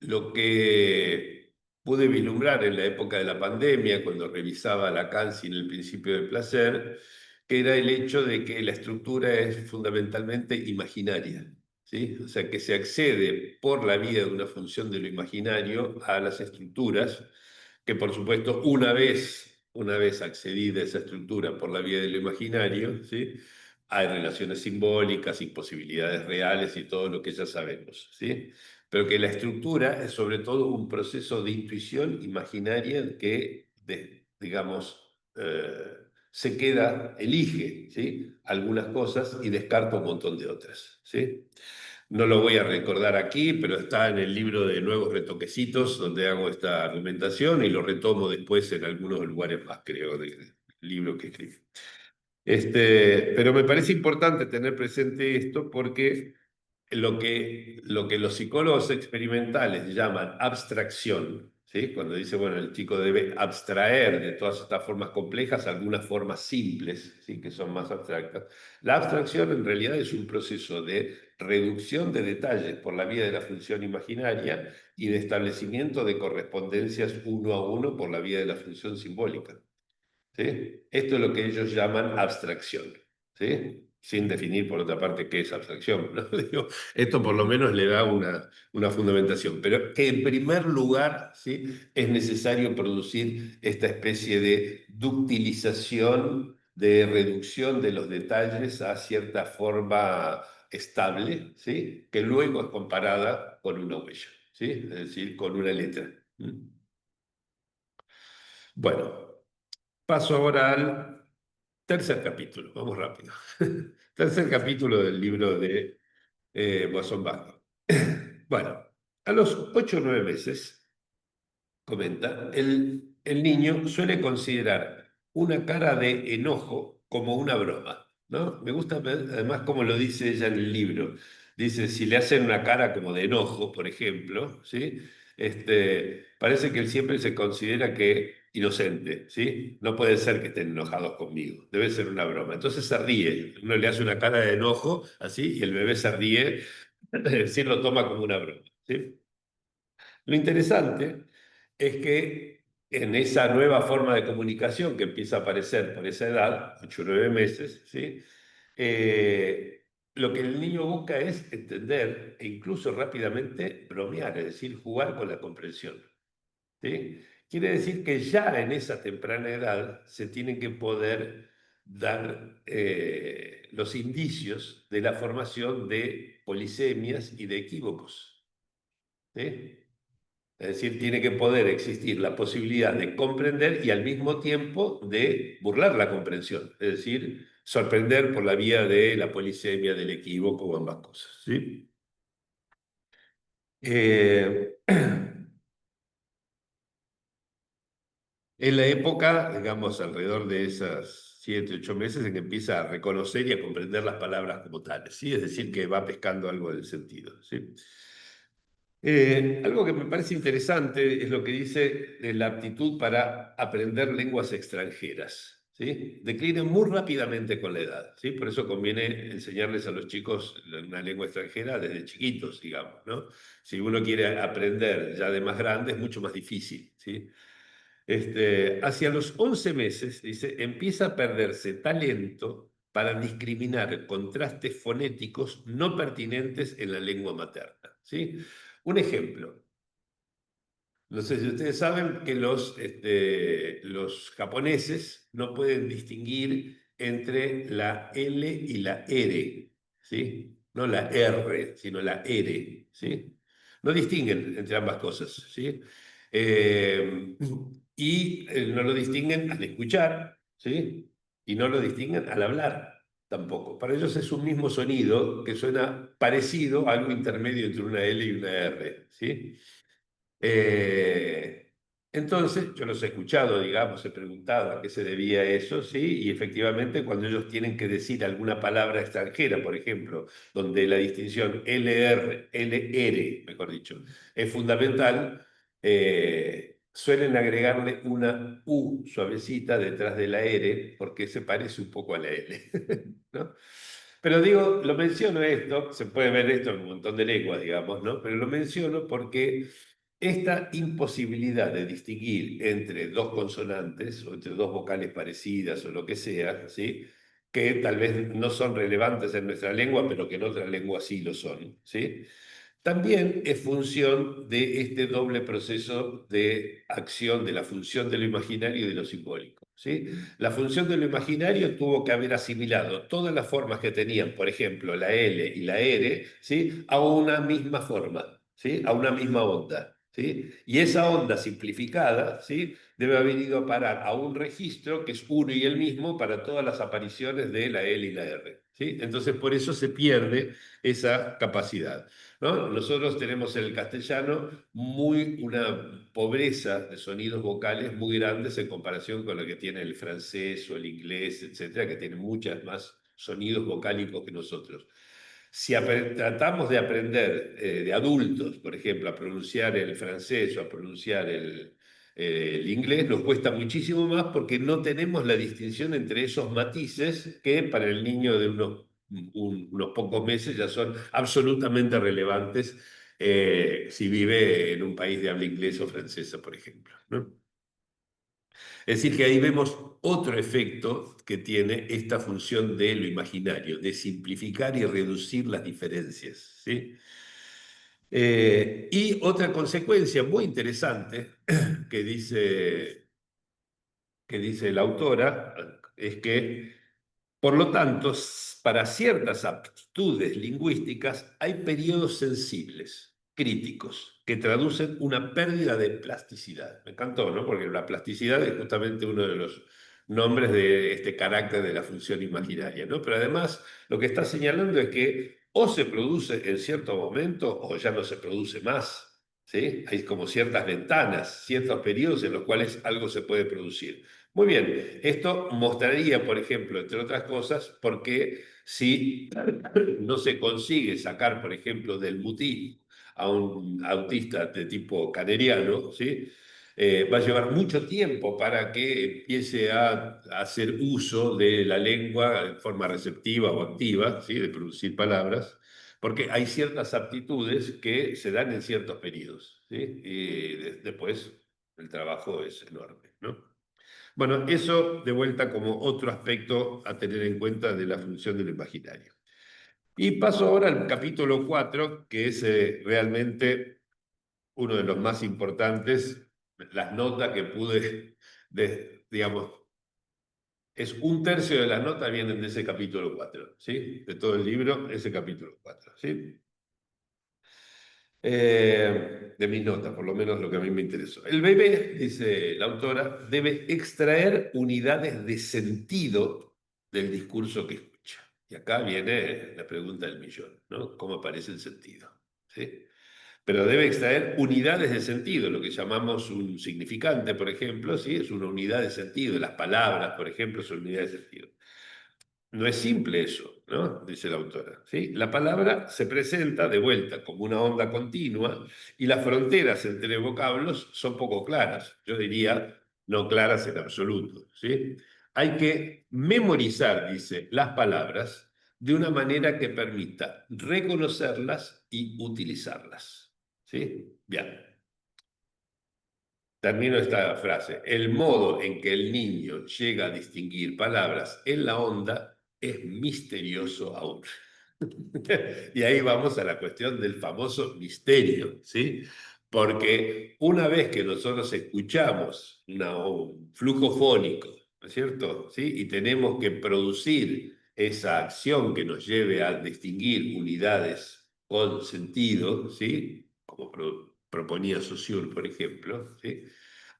Speaker 1: lo que pude vislumbrar en la época de la pandemia, cuando revisaba Lacan sin el principio del placer, que era el hecho de que la estructura es fundamentalmente imaginaria. ¿Sí? O sea, que se accede por la vía de una función de lo imaginario a las estructuras, que por supuesto una vez accedida a esa estructura por la vía de lo imaginario, ¿sí? Hay relaciones simbólicas y posibilidades reales y todo lo que ya sabemos, ¿sí? Pero que la estructura es sobre todo un proceso de intuición imaginaria que, digamos, se queda, elige, ¿sí? Algunas cosas y descarta un montón de otras, ¿sí? No lo voy a recordar aquí, pero está en el libro de Nuevos Retoquecitos, donde hago esta argumentación y lo retomo después en algunos lugares más, creo, del libro que escribí. Pero me parece importante tener presente esto porque lo que los psicólogos experimentales llaman abstracción, ¿sí? Cuando dice, bueno, el chico debe abstraer de todas estas formas complejas algunas formas simples, ¿sí? Que son más abstractas. La abstracción en realidad es un proceso de reducción de detalles por la vía de la función imaginaria y de establecimiento de correspondencias uno a uno por la vía de la función simbólica. ¿Sí? Esto es lo que ellos llaman abstracción, ¿sí? Sin definir por otra parte qué es abstracción, ¿no? Digo, esto por lo menos le da una fundamentación, pero que en primer lugar, ¿sí? Es necesario producir esta especie de ductilización, de reducción de los detalles a cierta forma estable, ¿sí? Que luego es comparada con una huella, ¿sí? Es decir, con una letra. Bueno, paso ahora al tercer capítulo, vamos rápido. Tercer capítulo del libro de Boisson Bajo. Bueno, a los 8 o 9 meses, comenta, el niño suele considerar una cara de enojo como una broma, ¿no? Me gusta además cómo lo dice ella en el libro. Dice, si le hacen una cara como de enojo, por ejemplo, ¿sí? Parece que él siempre se considera que inocente, ¿sí? No puede ser que estén enojados conmigo, debe ser una broma. Entonces se ríe, uno le hace una cara de enojo, así, y el bebé se ríe, es decir, lo toma como una broma, ¿sí? Lo interesante es que en esa nueva forma de comunicación que empieza a aparecer por esa edad, 8 o 9 meses, ¿sí? Lo que el niño busca es entender e incluso rápidamente bromear, es decir, jugar con la comprensión, ¿sí? Quiere decir que ya en esa temprana edad se tienen que poder dar los indicios de la formación de polisemias y de equívocos, ¿sí? Es decir, tiene que poder existir la posibilidad de comprender y al mismo tiempo de burlar la comprensión, es decir, sorprender por la vía de la polisemia, del equívoco o ambas cosas, ¿sí? Eh, en la época, digamos, alrededor de esas 7, 8 meses, en que empieza a reconocer y a comprender las palabras como tales, ¿sí? Es decir, que va pescando algo del sentido, ¿sí? Algo que me parece interesante es lo que dice de la aptitud para aprender lenguas extranjeras, ¿sí? Declina muy rápidamente con la edad, ¿sí? Por eso conviene enseñarles a los chicos una lengua extranjera desde chiquitos, digamos, ¿no? Si uno quiere aprender ya de más grande es mucho más difícil, ¿sí? Hacia los 11 meses, dice, empieza a perderse talento para discriminar contrastes fonéticos no pertinentes en la lengua materna, ¿sí? Un ejemplo, no sé si ustedes saben que los japoneses no pueden distinguir entre la L y la R, ¿sí? No la R, sino la R, ¿sí? No distinguen entre ambas cosas, ¿sí? Eh, no lo distinguen al escuchar, ¿sí? Y no lo distinguen al hablar tampoco. Para ellos es un mismo sonido que suena parecido a algo intermedio entre una L y una R, ¿sí? Eh, entonces, yo los he escuchado, digamos, he preguntado a qué se debía eso, ¿sí? Y efectivamente, cuando ellos tienen que decir alguna palabra extranjera, por ejemplo, donde la distinción LR, LR, mejor dicho, es fundamental, suelen agregarle una U suavecita detrás de la R, porque se parece un poco a la L, ¿no? Pero digo, lo menciono esto, se puede ver esto en un montón de lenguas, digamos, ¿no? Pero lo menciono porque esta imposibilidad de distinguir entre dos consonantes o entre dos vocales parecidas o lo que sea, ¿sí? Que tal vez no son relevantes en nuestra lengua, pero que en otras lenguas sí lo son, ¿sí? También es función de este doble proceso de acción de la función de lo imaginario y de lo simbólico, ¿sí? La función de lo imaginario tuvo que haber asimilado todas las formas que tenían, por ejemplo, la L y la R, ¿sí? A una misma forma, ¿sí? A una misma onda, ¿sí? Y esa onda simplificada, ¿sí? Debe haber ido a parar a un registro que es uno y el mismo para todas las apariciones de la L y la R, ¿sí? Entonces, por eso se pierde esa capacidad, ¿no? Nosotros tenemos en el castellano una pobreza de sonidos vocales muy grandes en comparación con lo que tiene el francés o el inglés, etcétera, que tienen muchas más sonidos vocálicos que nosotros. Si tratamos de aprender de adultos, por ejemplo, a pronunciar el francés o a pronunciar el inglés, nos cuesta muchísimo más porque no tenemos la distinción entre esos matices que para el niño de unos pocos meses ya son absolutamente relevantes si vive en un país de habla inglesa o francesa, por ejemplo, ¿no? Es decir, que ahí vemos otro efecto que tiene esta función de lo imaginario, de simplificar y reducir las diferencias, ¿sí? Y otra consecuencia muy interesante que dice la autora es que, por lo tanto, para ciertas aptitudes lingüísticas hay periodos sensibles, críticos, que traducen una pérdida de plasticidad. Me encantó, ¿no? Porque la plasticidad es justamente uno nombres de este carácter de la función imaginaria, ¿no? Pero además lo que está señalando es que o se produce en cierto momento o ya no se produce más. ¿Sí? Hay como ciertas ventanas, ciertos periodos en los cuales algo se puede producir. Muy bien, esto mostraría, por ejemplo, entre otras cosas, por qué si no se consigue sacar, por ejemplo, del mutismo a un autista de tipo caneriano, ¿sí? Va a llevar mucho tiempo para que empiece a hacer uso de la lengua de forma receptiva o activa, ¿sí? De producir palabras, porque hay ciertas aptitudes que se dan en ciertos periodos, ¿sí? Y después el trabajo es enorme, ¿no? Bueno, eso de vuelta como otro aspecto a tener en cuenta de la función del imaginario. Y paso ahora al capítulo 4, que es realmente uno de los más importantes, las notas que pude, digamos, es un tercio de las notas vienen de ese capítulo 4, ¿sí? De todo el libro, ese capítulo 4, ¿sí? De mis notas, por lo menos lo que a mí me interesó. El bebé, dice la autora, debe extraer unidades de sentido del discurso que escucha. Y acá viene la pregunta del millón, ¿no? ¿Cómo aparece el sentido? ¿Sí? Pero debe extraer unidades de sentido, lo que llamamos un significante, por ejemplo, ¿sí? Es una unidad de sentido. Las palabras, por ejemplo, son unidades de sentido. No es simple eso, ¿no? Dice la autora. ¿Sí? La palabra se presenta de vuelta como una onda continua y las fronteras entre vocablos son poco claras. Yo diría no claras en absoluto. ¿Sí? Hay que memorizar, dice, las palabras de una manera que permita reconocerlas y utilizarlas. ¿Sí? Bien. Termino esta frase. El modo en que el niño llega a distinguir palabras en la onda es misterioso aún. Y ahí vamos a la cuestión del famoso misterio, ¿sí? Porque una vez que nosotros escuchamos un flujo fónico, ¿no es cierto? ¿Sí? Y tenemos que producir esa acción que nos lleve a distinguir unidades con sentido, ¿sí? Como proponía Saussure, por ejemplo, ¿sí?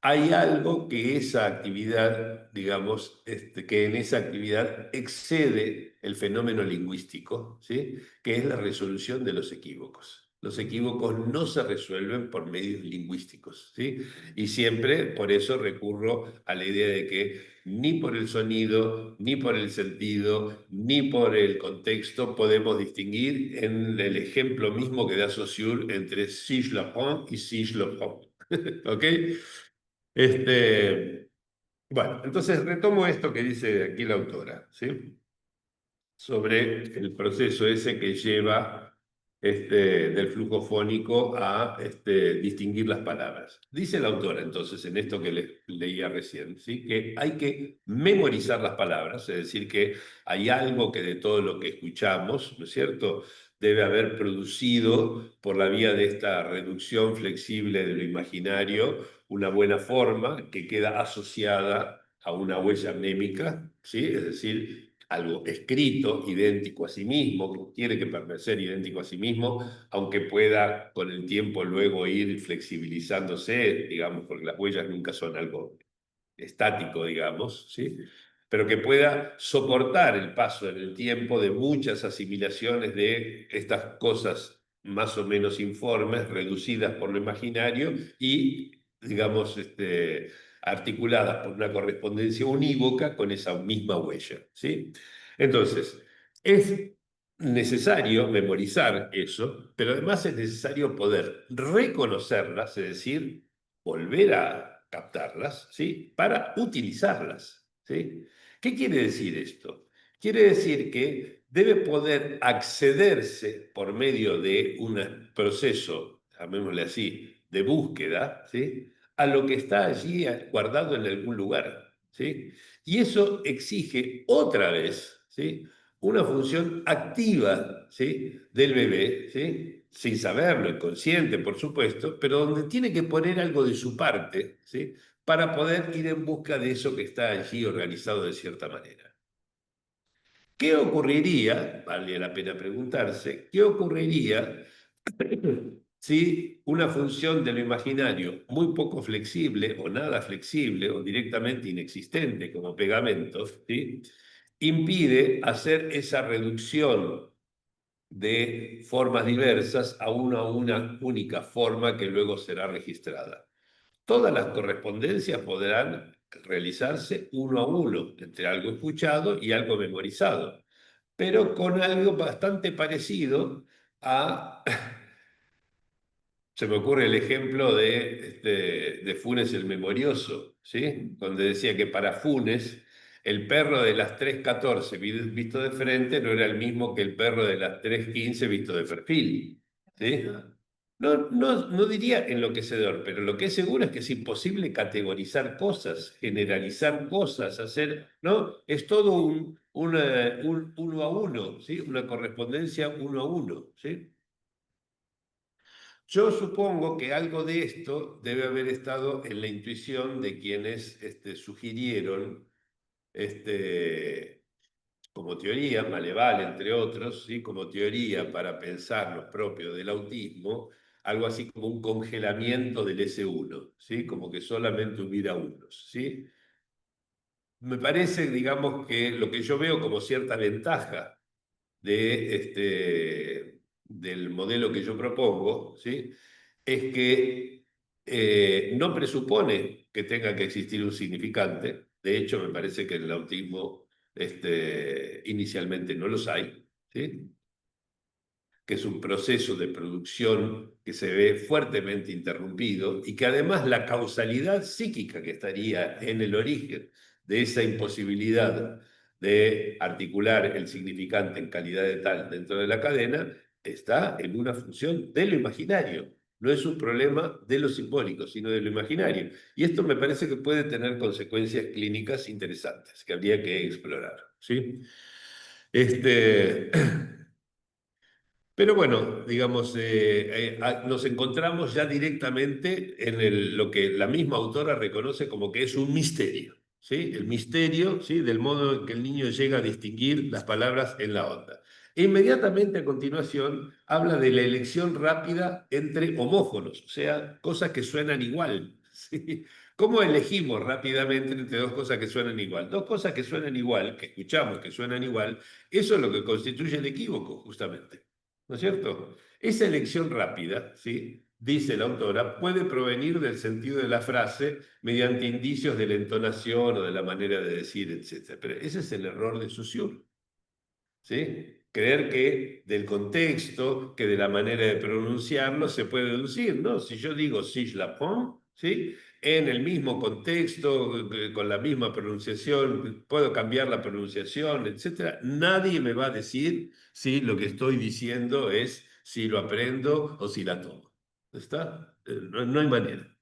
Speaker 1: Hay algo que esa actividad, digamos, que en esa actividad excede el fenómeno lingüístico, ¿sí? Que es la resolución de los equívocos. Los equívocos no se resuelven por medios lingüísticos, ¿sí? Y siempre por eso recurro a la idea de que ni por el sonido, ni por el sentido, ni por el contexto podemos distinguir en el ejemplo mismo que da Saussure entre si je le prends y si je le prends. ¿Ok? Bueno, entonces retomo esto que dice aquí la autora, ¿sí? Sobre el proceso ese que lleva del flujo fónico a distinguir las palabras. Dice la autora, entonces, en esto que leía recién, ¿sí? Que hay que memorizar las palabras, es decir, que hay algo que de todo lo que escuchamos, ¿no es cierto?, debe haber producido por la vía de esta reducción flexible de lo imaginario una buena forma que queda asociada a una huella mnémica, ¿sí? Es decir, algo escrito, idéntico a sí mismo, que tiene que permanecer idéntico a sí mismo, aunque pueda con el tiempo luego ir flexibilizándose, digamos, porque las huellas nunca son algo estático, digamos, ¿sí? Pero que pueda soportar el paso en el tiempo de muchas asimilaciones de estas cosas más o menos informes, reducidas por lo imaginario y, digamos, articuladas por una correspondencia unívoca con esa misma huella, ¿sí? Entonces, es necesario memorizar eso, pero además es necesario poder reconocerlas, es decir, volver a captarlas, ¿sí? Para utilizarlas, ¿sí? ¿Qué quiere decir esto? Quiere decir que debe poder accederse por medio de un proceso, llamémosle así, de búsqueda, ¿sí? A lo que está allí guardado en algún lugar, ¿sí? Y eso exige otra vez, ¿sí? Una función activa, ¿sí? Del bebé, ¿sí? Sin saberlo, inconsciente, por supuesto, pero donde tiene que poner algo de su parte, ¿sí? Para poder ir en busca de eso que está allí organizado de cierta manera. ¿Qué ocurriría? Vale la pena preguntarse, ¿qué ocurriría si una función de lo imaginario muy poco flexible o nada flexible o directamente inexistente como pegamento, ¿sí? impide hacer esa reducción de formas diversas a una única forma que luego será registrada. Todas las correspondencias podrán realizarse uno a uno entre algo escuchado y algo memorizado, pero con algo bastante parecido a se me ocurre el ejemplo de Funes el Memorioso, ¿sí? Donde decía que para Funes el perro de las 3:14 visto de frente no era el mismo que el perro de las 3:15 visto de perfil, ¿sí? No diría enloquecedor, pero lo que es seguro es que es imposible categorizar cosas, generalizar cosas, hacer, ¿no? Es todo un uno a uno, ¿sí? Una correspondencia uno a uno, ¿sí? Yo supongo que algo de esto debe haber estado en la intuición de quienes sugirieron este, como teoría, Maleval, entre otros, ¿sí? Como teoría para pensar lo propio del autismo, algo así como un congelamiento del S1, ¿sí? Como que solamente hubiera unos, ¿sí? Me parece, digamos, que lo que yo veo como cierta ventaja del modelo que yo propongo, ¿sí? Es que no presupone que tenga que existir un significante. De hecho, me parece que en el autismo inicialmente no los hay, ¿sí? Que es un proceso de producción que se ve fuertemente interrumpido y que además la causalidad psíquica que estaría en el origen de esa imposibilidad de articular el significante en calidad de tal dentro de la cadena está en una función de lo imaginario. No es un problema de lo simbólico, sino de lo imaginario. Y esto me parece que puede tener consecuencias clínicas interesantes que habría que explorar, ¿sí? Este, pero bueno, digamos, nos encontramos ya directamente en lo que la misma autora reconoce como que es un misterio, ¿sí? El misterio, ¿sí? Del modo en que el niño llega a distinguir las palabras en la onda. E inmediatamente a continuación habla de la elección rápida entre homófonos, o sea, cosas que suenan igual, ¿sí? ¿Cómo elegimos rápidamente entre dos cosas que suenan igual? Dos cosas que suenan igual, que escuchamos que suenan igual, eso es lo que constituye el equívoco, justamente. ¿No es cierto? Esa elección rápida, ¿sí? Dice la autora, puede provenir del sentido de la frase mediante indicios de la entonación o de la manera de decir, etc. Pero ese es el error de Saussure, ¿sí? Creer que del contexto, que de la manera de pronunciarlo se puede deducir, ¿no? Si yo digo si je la prends, ¿sí? En el mismo contexto, con la misma pronunciación, puedo cambiar la pronunciación, etcétera. Nadie me va a decir si lo que estoy diciendo es si lo aprendo o si la tomo. ¿Está? No hay manera.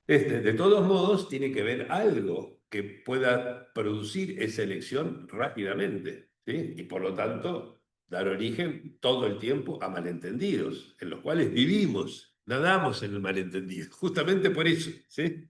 Speaker 1: De todos modos, tiene que haber algo que pueda producir esa elección rápidamente, ¿sí? Y por lo tanto, dar origen todo el tiempo a malentendidos, en los cuales vivimos, nadamos en el malentendido, justamente por eso, ¿sí?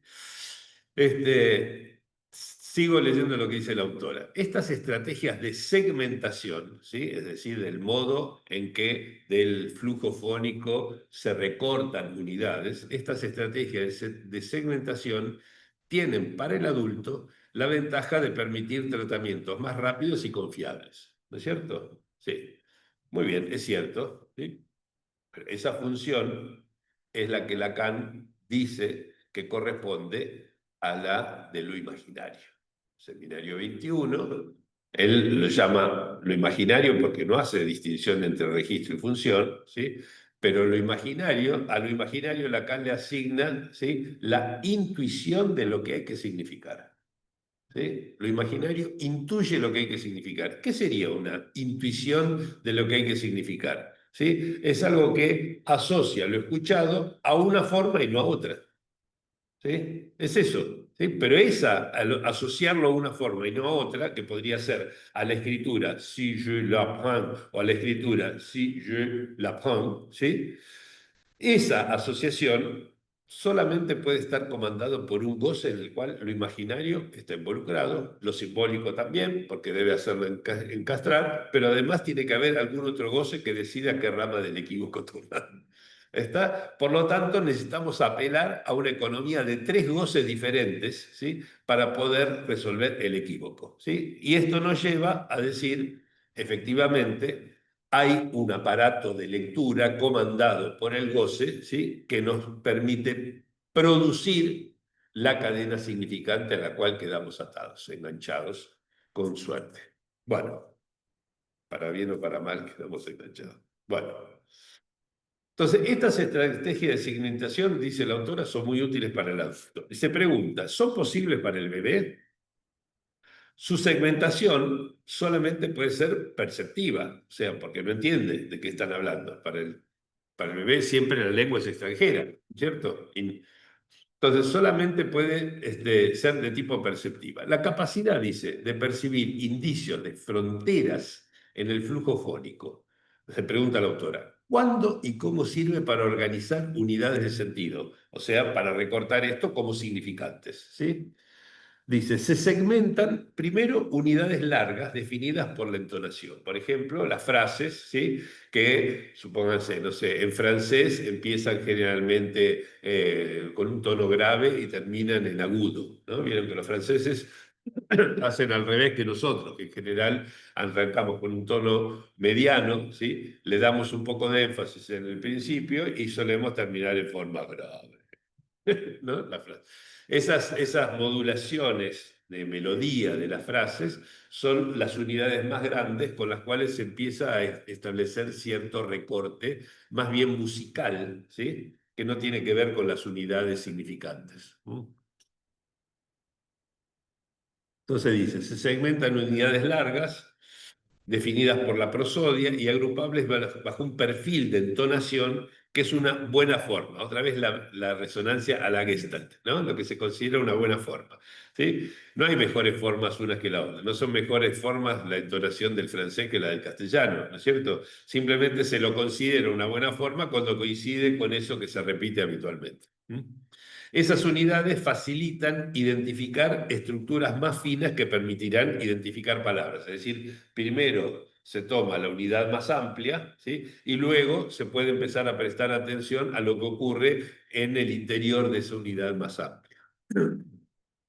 Speaker 1: Sigo leyendo lo que dice la autora. Estas estrategias de segmentación, ¿sí? Es decir, del modo en que del flujo fónico se recortan unidades, estas estrategias de segmentación tienen para el adulto la ventaja de permitir tratamientos más rápidos y confiables. ¿No es cierto? Sí. Muy bien, es cierto, ¿sí? Pero esa función es la que Lacan dice que corresponde a la de lo imaginario. Seminario 21, él lo llama lo imaginario porque no hace distinción entre registro y función, ¿sí? Pero a lo imaginario Lacan le asigna, ¿sí? La intuición de lo que hay que significar. ¿Sí? Lo imaginario intuye lo que hay que significar. ¿Qué sería una intuición de lo que hay que significar? ¿Sí? Es algo que asocia lo escuchado a una forma y no a otra. ¿Sí? Es eso. ¿Sí? Pero asociarlo a una forma y no a otra, que podría ser a la escritura si je l'apprends o a la escritura si je l'apprends, ¿sí? Esa asociación solamente puede estar comandado por un goce en el cual lo imaginario está involucrado, lo simbólico también, porque debe hacerlo encastrar, pero además tiene que haber algún otro goce que decida qué rama del equívoco tomar. ¿Está? Por lo tanto, necesitamos apelar a una economía de tres goces diferentes, ¿sí? Para poder resolver el equívoco, ¿sí? Y esto nos lleva a decir, efectivamente, hay un aparato de lectura comandado por el goce, ¿sí? Que nos permite producir la cadena significante a la cual quedamos atados, enganchados, con suerte. Bueno, para bien o para mal quedamos enganchados. Bueno. Entonces, estas estrategias de segmentación, dice la autora, son muy útiles para el adulto. Y se pregunta, ¿son posibles para el bebé? Su segmentación solamente puede ser perceptiva, o sea, porque no entiende de qué están hablando. Para el bebé siempre la lengua es extranjera, ¿cierto? Entonces, solamente puede ser de tipo perceptiva. La capacidad, dice, de percibir indicios de fronteras en el flujo fónico. Se pregunta la autora, ¿cuándo y cómo sirve para organizar unidades de sentido? O sea, para recortar esto como significantes, ¿sí? Dice, se segmentan primero unidades largas definidas por la entonación. Por ejemplo, las frases, ¿sí? Que, supónganse, no sé, en francés empiezan generalmente con un tono grave y terminan en agudo, ¿no? Vieron que los franceses hacen al revés que nosotros, que en general arrancamos con un tono mediano, ¿sí? Le damos un poco de énfasis en el principio y solemos terminar en forma grave. ¿No? Esas modulaciones de melodía de las frases son las unidades más grandes con las cuales se empieza a establecer cierto recorte, más bien musical, ¿sí? Que no tiene que ver con las unidades significantes. Entonces dice, se segmentan unidades largas definidas por la prosodia y agrupables bajo un perfil de entonación que es una buena forma. Otra vez la resonancia a la Gestalt, ¿no? Lo que se considera una buena forma. ¿Sí? No hay mejores formas unas que la otra. No son mejores formas la entonación del francés que la del castellano, ¿no es cierto? Simplemente se lo considera una buena forma cuando coincide con eso que se repite habitualmente. Esas unidades facilitan identificar estructuras más finas que permitirán identificar palabras. Es decir, primero se toma la unidad más amplia, ¿sí? Y luego se puede empezar a prestar atención a lo que ocurre en el interior de esa unidad más amplia.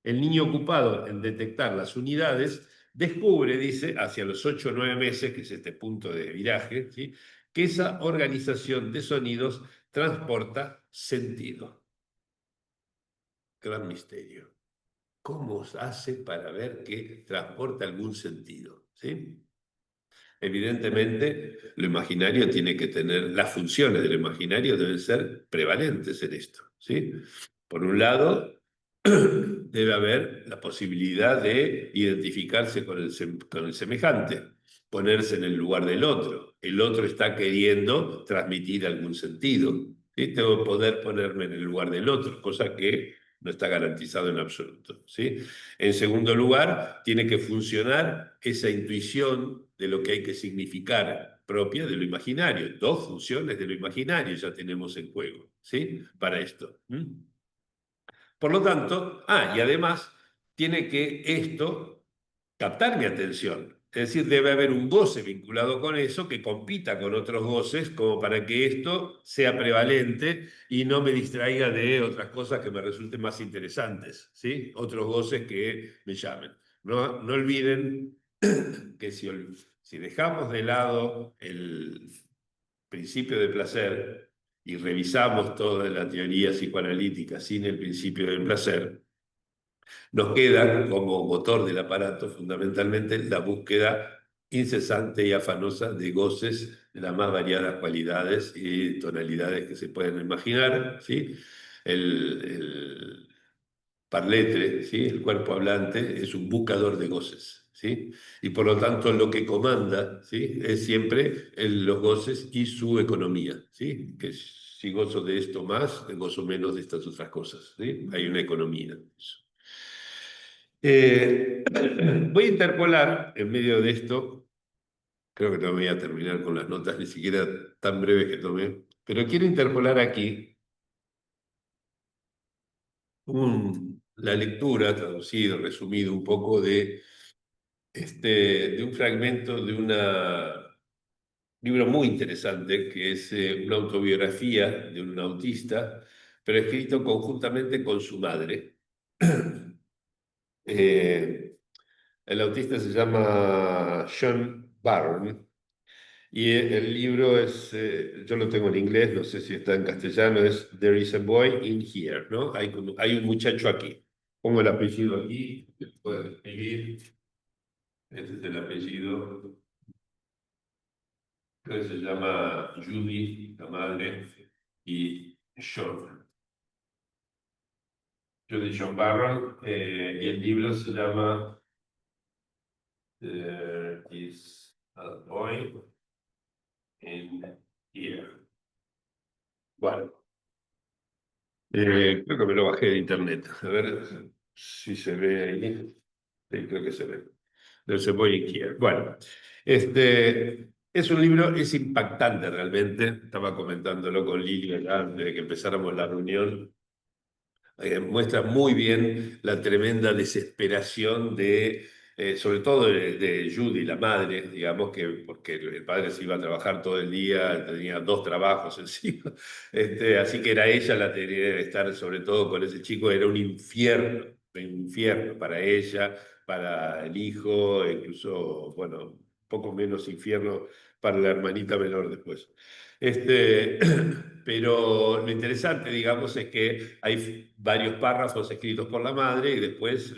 Speaker 1: El niño ocupado en detectar las unidades descubre, dice, hacia los 8 o 9 meses, que es este punto de viraje, ¿sí? Que esa organización de sonidos transporta sentido. Gran misterio. ¿Cómo hace para ver que transporta algún sentido? ¿Sí? Evidentemente, lo imaginario tiene que tener, las funciones del imaginario deben ser prevalentes en esto. ¿Sí? Por un lado, debe haber la posibilidad de identificarse con el semejante, ponerse en el lugar del otro. El otro está queriendo transmitir algún sentido. ¿Sí? Tengo que poder ponerme en el lugar del otro, cosa que no está garantizado en absoluto. ¿Sí? En segundo lugar, tiene que funcionar esa intuición de lo que hay que significar propia de lo imaginario. Dos funciones de lo imaginario ya tenemos en juego, ¿sí? Para esto. Por lo tanto, y además tiene que esto captar mi atención. Es decir, debe haber un goce vinculado con eso que compita con otros goces como para que esto sea prevalente y no me distraiga de otras cosas que me resulten más interesantes, ¿sí? Otros goces que me llamen. No, no olviden que si dejamos de lado el principio de placer y revisamos toda la teoría psicoanalítica sin el principio del placer, nos queda como motor del aparato fundamentalmente la búsqueda incesante y afanosa de goces de las más variadas cualidades y tonalidades que se pueden imaginar, ¿sí? El parletre, ¿sí? El cuerpo hablante, es un buscador de goces, ¿sí? Y por lo tanto lo que comanda, ¿sí? Es siempre los goces y su economía, ¿sí? Que si gozo de esto más, gozo menos de estas otras cosas, ¿sí? Hay una economía en eso. Voy a interpolar en medio de esto, creo que no voy a terminar con las notas ni siquiera tan breves que tomé, pero quiero interpolar aquí la lectura, traducido, resumido un poco de un fragmento de un libro muy interesante, que es una autobiografía de un autista, pero escrito conjuntamente con su madre. Eh, el autista se llama John Barron y el libro es, yo lo tengo en inglés, no sé si está en castellano, es There is a boy in here, ¿no? Hay un muchacho aquí. Pongo el apellido aquí, pueden escribir. Este es el apellido. Creo que se llama Judy, la madre, y John. Judy John Barron, y el libro se llama There is a boy in here. Bueno, creo que me lo bajé de internet. A ver si se ve ahí. Sí, creo que se ve. There's a boy in here. Bueno, es un libro, es impactante realmente. Estaba comentándolo con Lilia ya antes de que empezáramos la reunión. Muestra muy bien la tremenda desesperación sobre todo de Judy, la madre, digamos, que porque el padre se iba a trabajar todo el día, tenía dos trabajos encima, así que era ella la tenía que estar, sobre todo con ese chico, era un infierno para ella, para el hijo, e incluso, bueno, poco menos infierno para la hermanita menor después. Este, pero lo interesante, digamos, es que hay varios párrafos escritos por la madre y después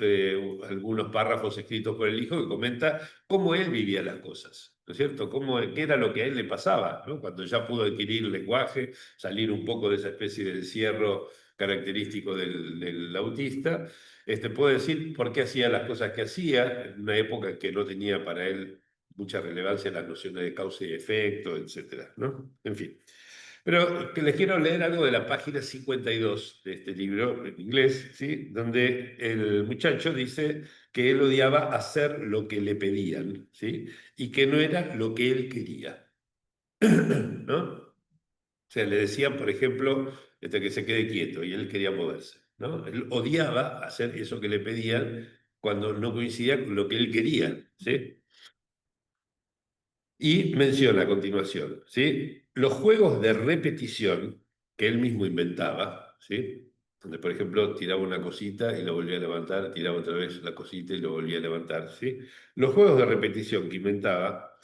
Speaker 1: algunos párrafos escritos por el hijo que comenta cómo él vivía las cosas, ¿no es cierto? Qué era lo que a él le pasaba, ¿no? Cuando ya pudo adquirir el lenguaje, salir un poco de esa especie de encierro característico del autista, puede decir por qué hacía las cosas que hacía en una época en que no tenía para él mucha relevancia las nociones de causa y efecto, etcétera, ¿no? En fin. Pero que les quiero leer algo de la página 52 de este libro en inglés, ¿sí? Donde el muchacho dice que él odiaba hacer lo que le pedían, ¿sí? Y que no era lo que él quería, ¿no? O sea, le decían, por ejemplo, que se quede quieto y él quería moverse, ¿no? Él odiaba hacer eso que le pedían cuando no coincidía con lo que él quería, ¿sí? Y menciona a continuación, ¿sí? Los juegos de repetición que él mismo inventaba, ¿sí? Donde, por ejemplo, tiraba una cosita y lo volvía a levantar, tiraba otra vez la cosita y lo volvía a levantar, ¿sí? Los juegos de repetición que inventaba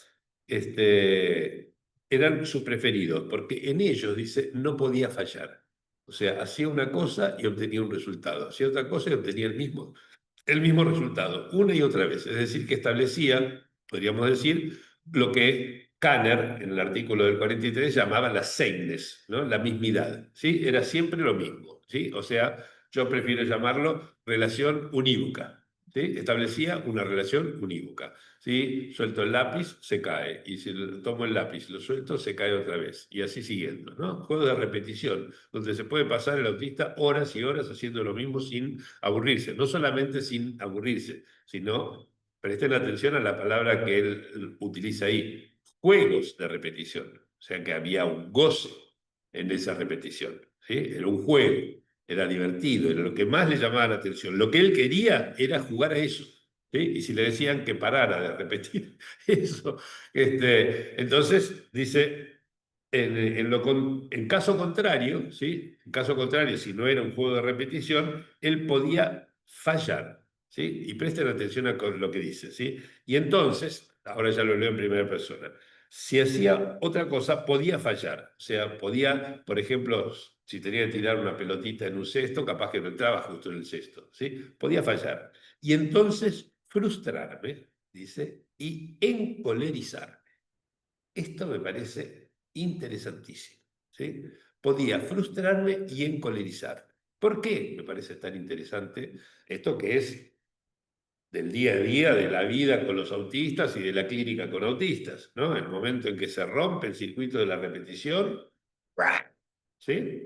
Speaker 1: eran sus preferidos, porque en ellos, dice, no podía fallar. O sea, hacía una cosa y obtenía un resultado, hacía otra cosa y obtenía el mismo resultado, una y otra vez. Es decir, que establecía, podríamos decir, lo que Kanner, en el artículo del 43, llamaba la sameness, ¿no? La mismidad, ¿sí? Era siempre lo mismo, ¿sí? O sea, yo prefiero llamarlo relación unívoca, ¿sí? Establecía una relación unívoca, ¿sí? Suelto el lápiz, se cae, y si tomo el lápiz, lo suelto, se cae otra vez, y así siguiendo, ¿no? Juego de repetición, donde se puede pasar el autista horas y horas haciendo lo mismo sin aburrirse, no solamente sin aburrirse, sino, presten atención a la palabra que él utiliza ahí, juegos de repetición, o sea que había un goce en esa repetición, ¿sí? Era un juego, era divertido, era lo que más le llamaba la atención, lo que él quería era jugar a eso, ¿sí? Y si le decían que parara de repetir eso, entonces dice... En caso contrario, ¿sí? En caso contrario, si no era un juego de repetición, él podía fallar, ¿sí? Y presten atención a lo que dice, ¿sí? Y entonces, ahora ya lo leo en primera persona, si hacía otra cosa, podía fallar. O sea, podía, por ejemplo, si tenía que tirar una pelotita en un cesto, capaz que no entraba justo en el cesto, ¿sí? Podía fallar. Y entonces frustrarme, dice, y encolerizarme. Esto me parece interesantísimo, ¿sí? Podía frustrarme y encolerizarme. ¿Por qué me parece tan interesante esto que es del día a día, de la vida con los autistas y de la clínica con autistas, ¿no? El momento en que se rompe el circuito de la repetición, ¿sí?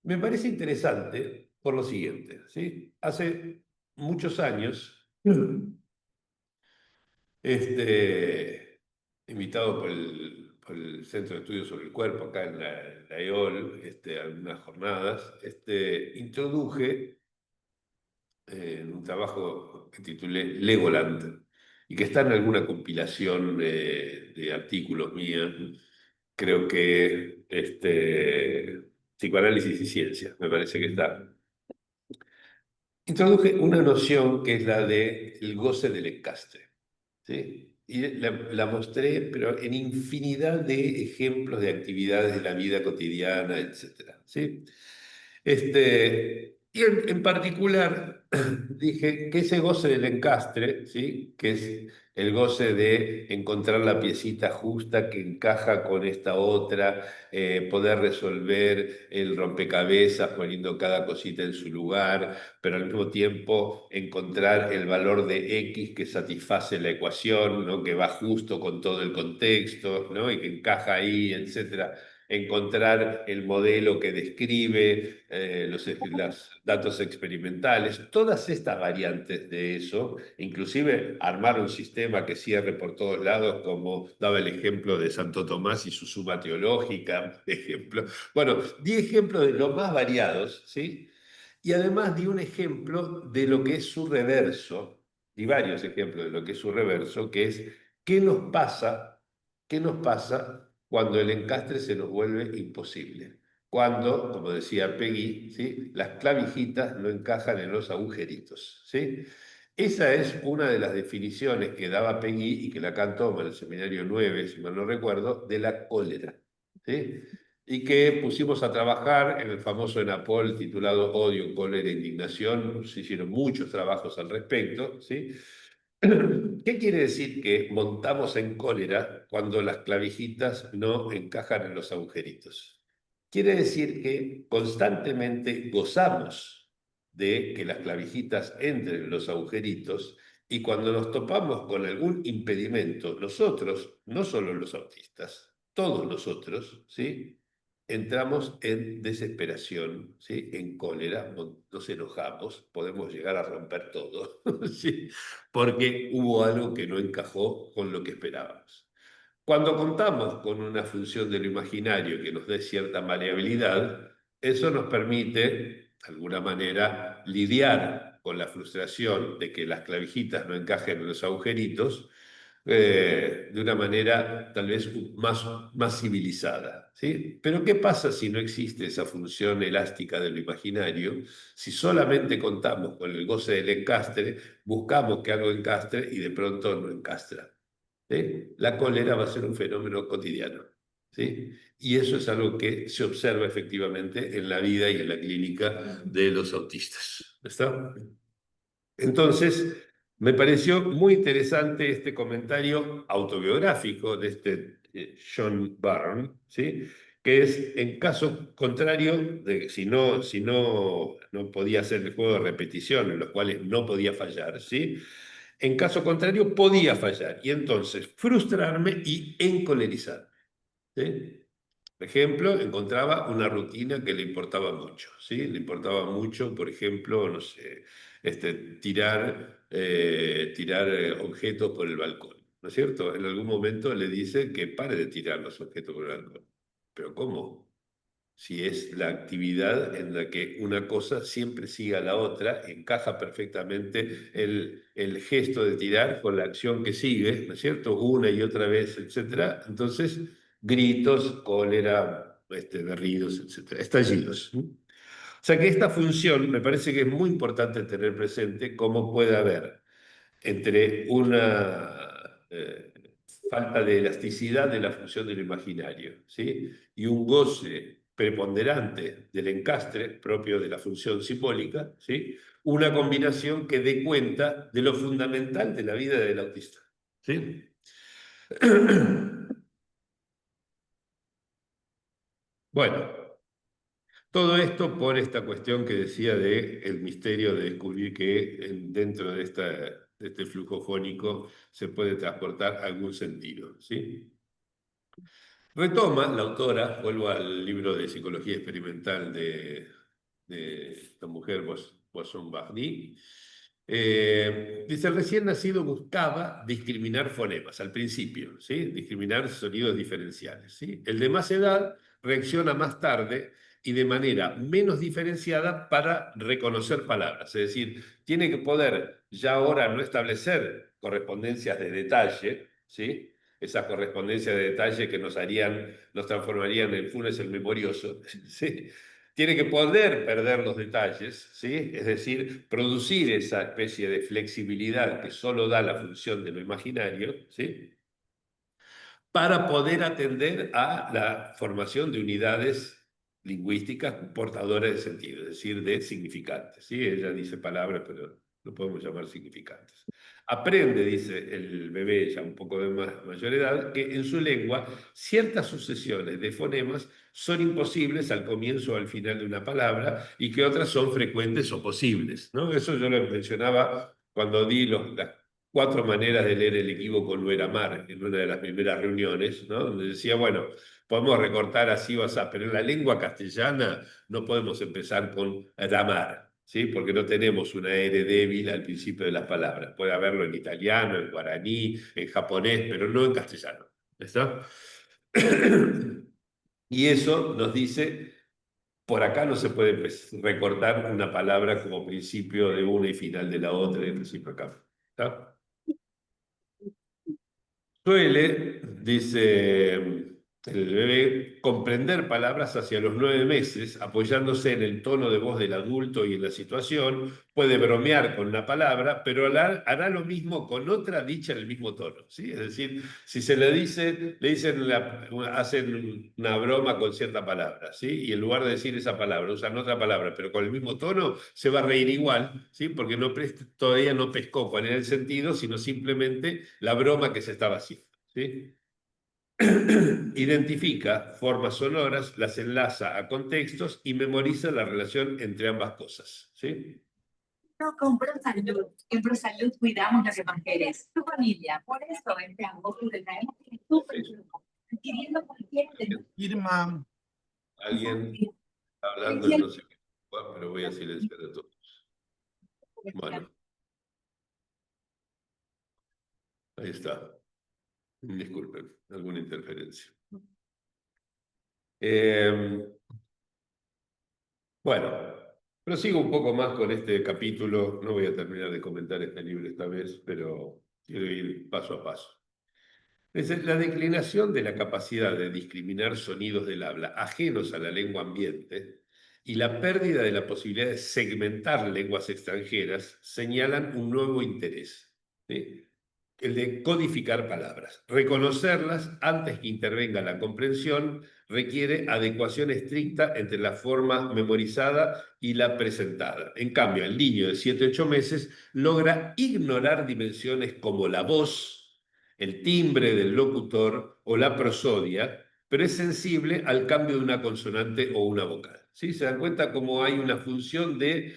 Speaker 1: Me parece interesante por lo siguiente, ¿sí? Hace muchos años, invitado por por el Centro de Estudios sobre el Cuerpo, acá en la EOL, algunas jornadas, introduje en un trabajo que titulé Legoland, y que está en alguna compilación de artículos míos, creo que Psicoanálisis y Ciencia, me parece que está. Introduje una noción que es la de el goce del encastre, ¿sí? Y la mostré, pero en infinidad de ejemplos de actividades de la vida cotidiana, etcétera, ¿sí? Y en particular dije que ese goce del encastre, ¿sí? Que es el goce de encontrar la piecita justa que encaja con esta otra, poder resolver el rompecabezas poniendo cada cosita en su lugar, pero al mismo tiempo encontrar el valor de X que satisface la ecuación, ¿no? Que va justo con todo el contexto, ¿no? Y que encaja ahí, etcétera. Encontrar el modelo que describe los datos experimentales, todas estas variantes de eso, inclusive armar un sistema que cierre por todos lados, como daba el ejemplo de Santo Tomás y su suma teológica, ejemplo. Bueno, di ejemplos de los más variados, ¿sí? Y además di un ejemplo de lo que es su reverso, di varios ejemplos de lo que es su reverso, que es qué nos pasa, qué nos pasa cuando el encastre se nos vuelve imposible. Cuando, como decía Peggy, ¿sí? Las clavijitas no encajan en los agujeritos, ¿sí? Esa es una de las definiciones que daba Peggy y que Lacan toma en el seminario 9, si mal no recuerdo, de la cólera, ¿sí? Y que pusimos a trabajar en el famoso ENAPOL titulado Odio, Cólera e Indignación. Se hicieron muchos trabajos al respecto, ¿sí? ¿Qué quiere decir que montamos en cólera cuando las clavijitas no encajan en los agujeritos? Quiere decir que constantemente gozamos de que las clavijitas entren en los agujeritos, y cuando nos topamos con algún impedimento, nosotros, no solo los autistas, todos nosotros, ¿sí? Entramos en desesperación, ¿sí? En cólera, nos enojamos, podemos llegar a romper todo, ¿sí? Porque hubo algo que no encajó con lo que esperábamos. Cuando contamos con una función de lo imaginario que nos dé cierta maleabilidad, eso nos permite, de alguna manera, lidiar con la frustración de que las clavijitas no encajen en los agujeritos de una manera tal vez más civilizada, ¿sí? Pero ¿qué pasa si no existe esa función elástica de lo imaginario? Si solamente contamos con el goce del encastre, buscamos que algo encastre y de pronto no encastra, ¿sí? La cólera va a ser un fenómeno cotidiano, ¿sí? Y eso es algo que se observa efectivamente en la vida y en la clínica de los autistas. ¿Está? Entonces, me pareció muy interesante este comentario autobiográfico de John Byrne, ¿sí? Que es, en caso contrario, de si no podía hacer el juego de repetición, en los cuales no podía fallar, ¿sí? En caso contrario, podía fallar, y entonces frustrarme y encolerizarme, ¿sí? Por ejemplo, encontraba una rutina que le importaba mucho, ¿sí? Le importaba mucho, por ejemplo, no sé, tirar objetos por el balcón, ¿no es cierto? En algún momento le dice que pare de tirar los objetos por el balcón. ¿Pero cómo? Si es la actividad en la que una cosa siempre sigue a la otra, encaja perfectamente el gesto de tirar con la acción que sigue, ¿no es cierto? Una y otra vez, etcétera. Entonces, gritos, cólera, berridos, etcétera, estallidos. O sea que esta función me parece que es muy importante tener presente cómo puede haber entre una falta de elasticidad de la función del imaginario, ¿sí? Y un goce preponderante del encastre propio de la función simbólica, ¿sí? Una combinación que dé cuenta de lo fundamental de la vida del autista, ¿sí? Bueno, todo esto por esta cuestión que decía de el misterio de descubrir que dentro de este flujo fónico se puede transportar algún sentido, ¿sí? Retoma la autora, vuelvo al libro de Psicología Experimental de la mujer Boisson-Bardy, Dice, el recién nacido buscaba discriminar fonemas al principio, ¿sí? Discriminar sonidos diferenciales, ¿sí? El de más edad reacciona más tarde y de manera menos diferenciada para reconocer palabras. Es decir, tiene que poder ya ahora no establecer correspondencias de detalle, ¿sí? Esas correspondencias de detalle que nos transformarían en Funes el memorioso, ¿sí? Tiene que poder perder los detalles, ¿sí? Es decir, producir esa especie de flexibilidad que solo da la función de lo imaginario, ¿sí? Para poder atender a la formación de unidades lingüísticas portadoras de sentido, es decir, de significantes. ¿Sí? Ella dice palabras, pero lo podemos llamar significantes. Aprende, dice el bebé ya un poco de mayor edad, que en su lengua ciertas sucesiones de fonemas son imposibles al comienzo o al final de una palabra y que otras son frecuentes o posibles, ¿no? Eso yo lo mencionaba cuando di las 4 maneras de leer el equívoco no era mar, en una de las primeras reuniones, ¿no? Donde decía, bueno, podemos recortar así o así, pero en la lengua castellana no podemos empezar con ramar, ¿sí? Porque no tenemos una R débil al principio de las palabras. Puede haberlo en italiano, en guaraní, en japonés, pero no en castellano. ¿Está? Y eso nos dice, por acá no se puede recortar una palabra como principio de una y final de la otra, y principio acá. ¿Está? Suele, dice el bebé, comprender palabras hacia los 9 meses, apoyándose en el tono de voz del adulto y en la situación. Puede bromear con una palabra, pero hará lo mismo con otra dicha en el mismo tono, ¿sí? Es decir, si se le dice, hacen una broma con cierta palabra, ¿sí? Y en lugar de decir esa palabra, usan otra palabra, pero con el mismo tono, se va a reír igual, ¿sí? Porque todavía no pescó cuál era el sentido, sino simplemente la broma que se estaba haciendo, ¿sí? Identifica formas sonoras, las enlaza a contextos y memoriza la relación entre ambas cosas, ¿sí?
Speaker 3: No, con ProSalud. En ProSalud cuidamos lo que más querés, tu familia. Por eso este agosto te traemos súper adquiriendo cualquier
Speaker 1: Irma. Alguien hablando en no sé qué, pero voy a silenciar a todos. Bueno, ahí está. Disculpen, alguna interferencia. Bueno, prosigo un poco más con este capítulo. No voy a terminar de comentar este libro esta vez, pero quiero ir paso a paso. Es la declinación de la capacidad de discriminar sonidos del habla ajenos a la lengua ambiente y la pérdida de la posibilidad de segmentar lenguas extranjeras señalan un nuevo interés, ¿sí? El de codificar palabras. Reconocerlas antes que intervenga la comprensión requiere adecuación estricta entre la forma memorizada y la presentada. En cambio, el niño de 7 u 8 meses logra ignorar dimensiones como la voz, el timbre del locutor o la prosodia, pero es sensible al cambio de una consonante o una vocal. ¿Sí? ¿Se dan cuenta cómo hay una función de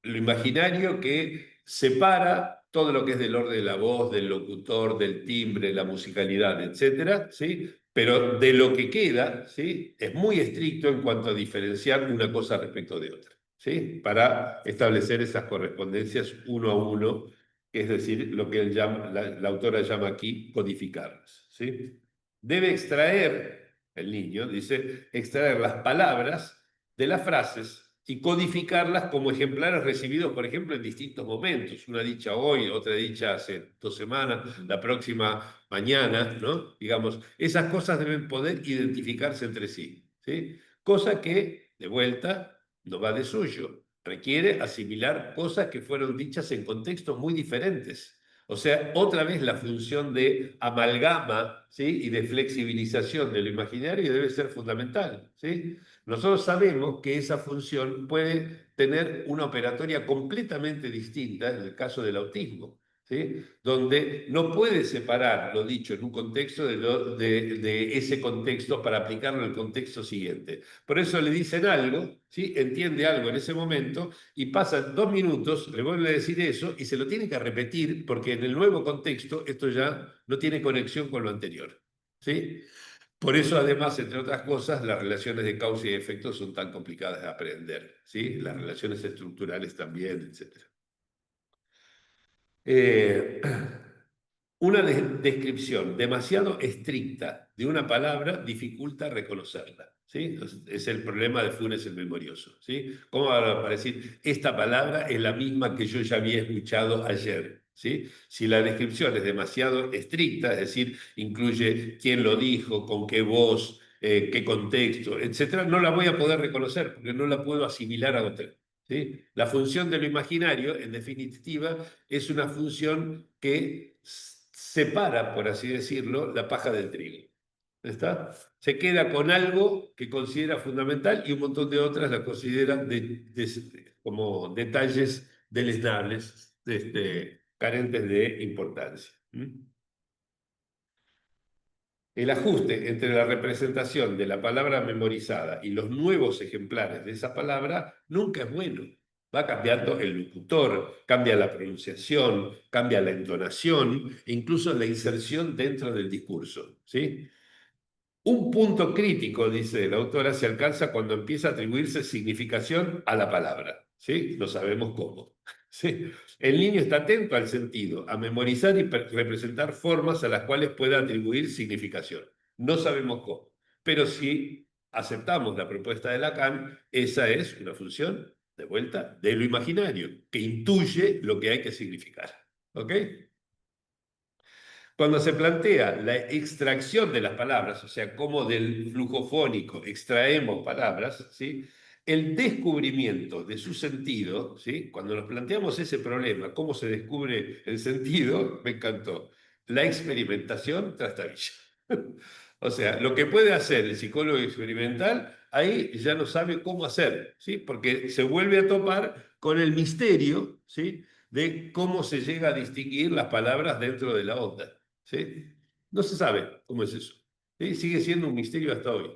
Speaker 1: lo imaginario que separa todo lo que es del orden de la voz, del locutor, del timbre, la musicalidad, etcétera, ¿sí? Pero de lo que queda, ¿sí? Es muy estricto en cuanto a diferenciar una cosa respecto de otra, ¿sí? Para establecer esas correspondencias uno a uno, es decir, lo que la autora llama aquí codificarlas, ¿sí? Debe extraer, el niño dice, extraer las palabras de las frases y codificarlas como ejemplares recibidos, por ejemplo, en distintos momentos. Una dicha hoy, otra dicha hace 2 semanas, la próxima mañana, ¿no? Digamos, esas cosas deben poder identificarse entre sí, ¿sí? Cosa que, de vuelta, no va de suyo. Requiere asimilar cosas que fueron dichas en contextos muy diferentes. O sea, otra vez la función de amalgama, ¿sí? Y de flexibilización de lo imaginario debe ser fundamental, ¿sí? Nosotros sabemos que esa función puede tener una operatoria completamente distinta en el caso del autismo, ¿sí? Donde no puede separar lo dicho en un contexto de ese contexto para aplicarlo al contexto siguiente. Por eso le dicen algo, ¿sí? Entiende algo en ese momento y pasan 2 minutos, le vuelve a decir eso y se lo tiene que repetir porque en el nuevo contexto esto ya no tiene conexión con lo anterior, ¿sí? Por eso, además, entre otras cosas, las relaciones de causa y efecto son tan complicadas de aprender, ¿sí? Las relaciones estructurales también, etc. Una descripción demasiado estricta de una palabra dificulta reconocerla, ¿sí? Es el problema de Funes el Memorioso, ¿sí? ¿Cómo va a decir, esta palabra es la misma que yo ya había escuchado ayer? ¿Sí? Si la descripción es demasiado estricta, es decir, incluye quién lo dijo, con qué voz, qué contexto, etcétera, no la voy a poder reconocer porque no la puedo asimilar a otra. ¿Sí? La función de lo imaginario, en definitiva, es una función que separa, por así decirlo, la paja del trigo. ¿Está? Se queda con algo que considera fundamental y un montón de otras la consideran como detalles deleznables, carentes de importancia. El ajuste entre la representación de la palabra memorizada y los nuevos ejemplares de esa palabra nunca es bueno. Va cambiando el locutor, cambia la pronunciación, cambia la entonación e incluso la inserción dentro del discurso, ¿sí? Un punto crítico, dice la autora, se alcanza cuando empieza a atribuirse significación a la palabra, ¿sí? No sabemos cómo. ¿Sí? El niño está atento al sentido, a memorizar y representar formas a las cuales pueda atribuir significación. No sabemos cómo, pero si aceptamos la propuesta de Lacan, esa es una función, de vuelta, de lo imaginario, que intuye lo que hay que significar. ¿Ok? Cuando se plantea la extracción de las palabras, o sea, cómo del flujo fónico extraemos palabras, ¿sí? El descubrimiento de su sentido, ¿sí? Cuando nos planteamos ese problema, cómo se descubre el sentido, me encantó. La experimentación trastabilla. O sea, lo que puede hacer el psicólogo experimental, ahí ya no sabe cómo hacer, ¿sí? Porque se vuelve a topar con el misterio, ¿sí? De cómo se llega a distinguir las palabras dentro de la onda. ¿Sí? No se sabe cómo es eso. ¿Sí? Sigue siendo un misterio hasta hoy.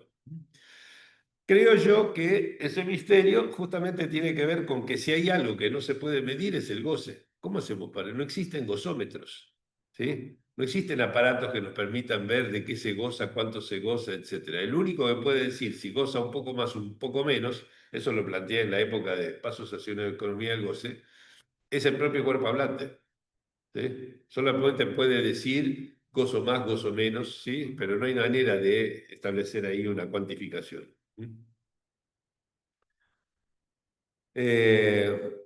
Speaker 1: Creo yo que ese misterio justamente tiene que ver con que si hay algo que no se puede medir es el goce. ¿Cómo hacemos para? No existen gozómetros. ¿Sí? No existen aparatos que nos permitan ver de qué se goza, cuánto se goza, etc. El único que puede decir si goza un poco más o un poco menos, eso lo planteé en la época de Pasos hacia una economía del goce, es el propio cuerpo hablante. ¿Sí? Solamente puede decir gozo más, gozo menos, ¿sí? Pero no hay manera de establecer ahí una cuantificación. Eh,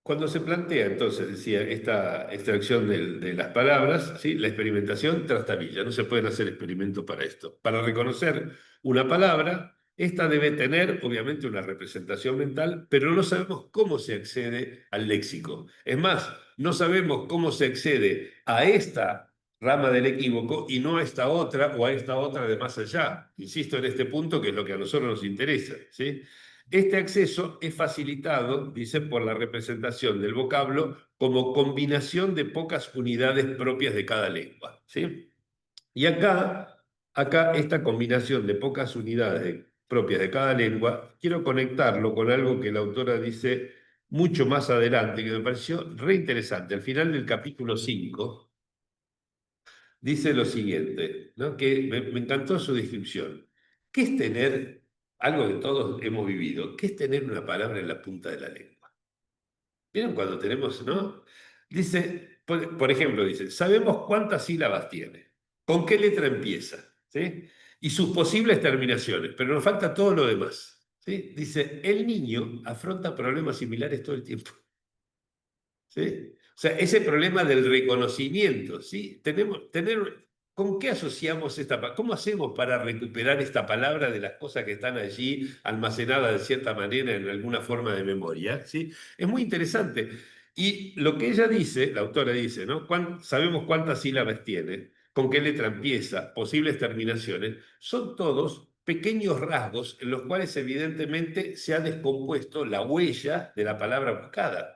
Speaker 1: Cuando se plantea, entonces, decía, esta extracción de las palabras, ¿sí? La experimentación trastabilla, no se pueden hacer experimentos para esto. Para reconocer una palabra, esta debe tener, obviamente, una representación mental, pero no sabemos cómo se accede al léxico. Es más, no sabemos cómo se accede a esta rama del equívoco y no a esta otra o a esta otra de más allá. Insisto en este punto, que es lo que a nosotros nos interesa, ¿sí? Este acceso es facilitado, dice, por la representación del vocablo como combinación de pocas unidades propias de cada lengua, ¿sí? Y acá esta combinación de pocas unidades propias de cada lengua, quiero conectarlo con algo que la autora dice mucho más adelante, que me pareció re interesante. Al final del capítulo 5, dice lo siguiente, ¿no? Que me encantó su descripción. ¿Qué es tener algo que todos hemos vivido? ¿Qué es tener una palabra en la punta de la lengua? ¿Vieron cuando tenemos, no? Dice, por ejemplo, dice, sabemos cuántas sílabas tiene, con qué letra empieza, ¿sí? Y sus posibles terminaciones, pero nos falta todo lo demás, ¿sí? Dice, el niño afronta problemas similares todo el tiempo. ¿Sí? O sea, ese problema del reconocimiento, ¿sí? ¿Con qué asociamos esta palabra? ¿Cómo hacemos para recuperar esta palabra de las cosas que están allí almacenadas de cierta manera en alguna forma de memoria? ¿Sí? Es muy interesante. Y lo que ella dice, la autora dice, ¿no? Sabemos cuántas sílabas tiene, con qué letra empieza, posibles terminaciones, son todos pequeños rasgos en los cuales evidentemente se ha descompuesto la huella de la palabra buscada.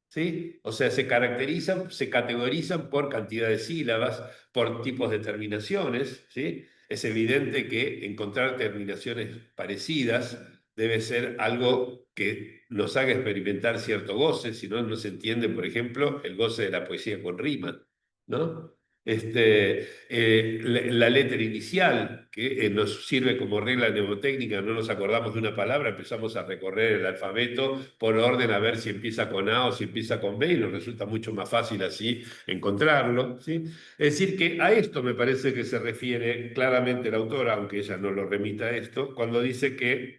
Speaker 1: ¿Sí? O sea, se caracterizan, se categorizan por cantidad de sílabas, por tipos de terminaciones, ¿sí? Es evidente que encontrar terminaciones parecidas debe ser algo que nos haga experimentar cierto goce, si no, no se entiende, por ejemplo, el goce de la poesía con rima, ¿no? La letra inicial, que nos sirve como regla mnemotécnica, no nos acordamos de una palabra, empezamos a recorrer el alfabeto por orden a ver si empieza con A o si empieza con B, y nos resulta mucho más fácil así encontrarlo, ¿sí? Es decir, que a esto me parece que se refiere claramente la autora, aunque ella no lo remita a esto, cuando dice que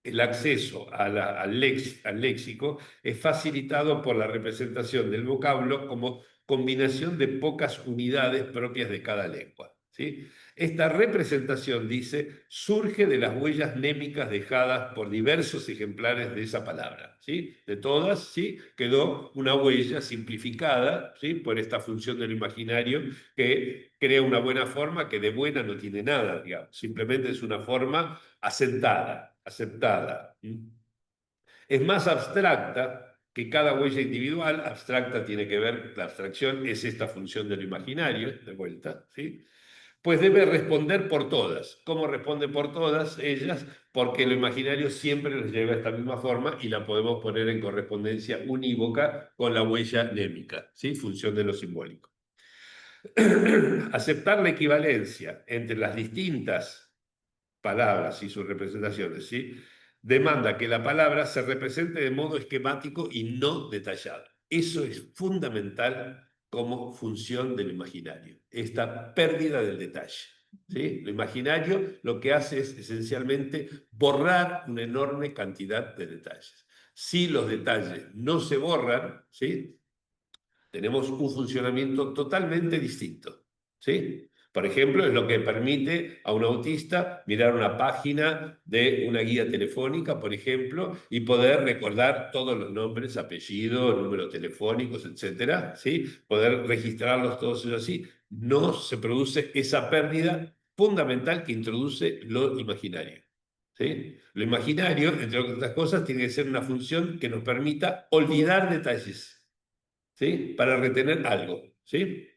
Speaker 1: el acceso al léxico es facilitado por la representación del vocablo como combinación de pocas unidades propias de cada lengua, ¿sí? Esta representación, dice, surge de las huellas némicas dejadas por diversos ejemplares de esa palabra, ¿sí? De todas, ¿sí? Quedó una huella simplificada, ¿sí? Por esta función del imaginario que crea una buena forma que de buena no tiene nada, digamos. Simplemente es una forma asentada, aceptada. Es más abstracta que cada huella individual. Abstracta tiene que ver, la abstracción es esta función de lo imaginario, de vuelta, ¿sí? Pues debe responder por todas. ¿Cómo responde por todas ellas? Porque lo imaginario siempre nos lleva a esta misma forma y la podemos poner en correspondencia unívoca con la huella némica, ¿sí? Función de lo simbólico. Aceptar la equivalencia entre las distintas palabras y sus representaciones, ¿sí? Demanda que la palabra se represente de modo esquemático y no detallado. Eso es fundamental como función del imaginario, esta pérdida del detalle, ¿sí? Lo imaginario lo que hace es esencialmente borrar una enorme cantidad de detalles. Si los detalles no se borran, ¿sí? Tenemos un funcionamiento totalmente distinto, ¿sí? Por ejemplo, es lo que permite a un autista mirar una página de una guía telefónica, por ejemplo, y poder recordar todos los nombres, apellidos, números telefónicos, etcétera, ¿sí? Poder registrarlos todos ellos así. No se produce esa pérdida fundamental que introduce lo imaginario, ¿sí? Lo imaginario, entre otras cosas, tiene que ser una función que nos permita olvidar detalles, ¿sí? Para retener algo, ¿sí?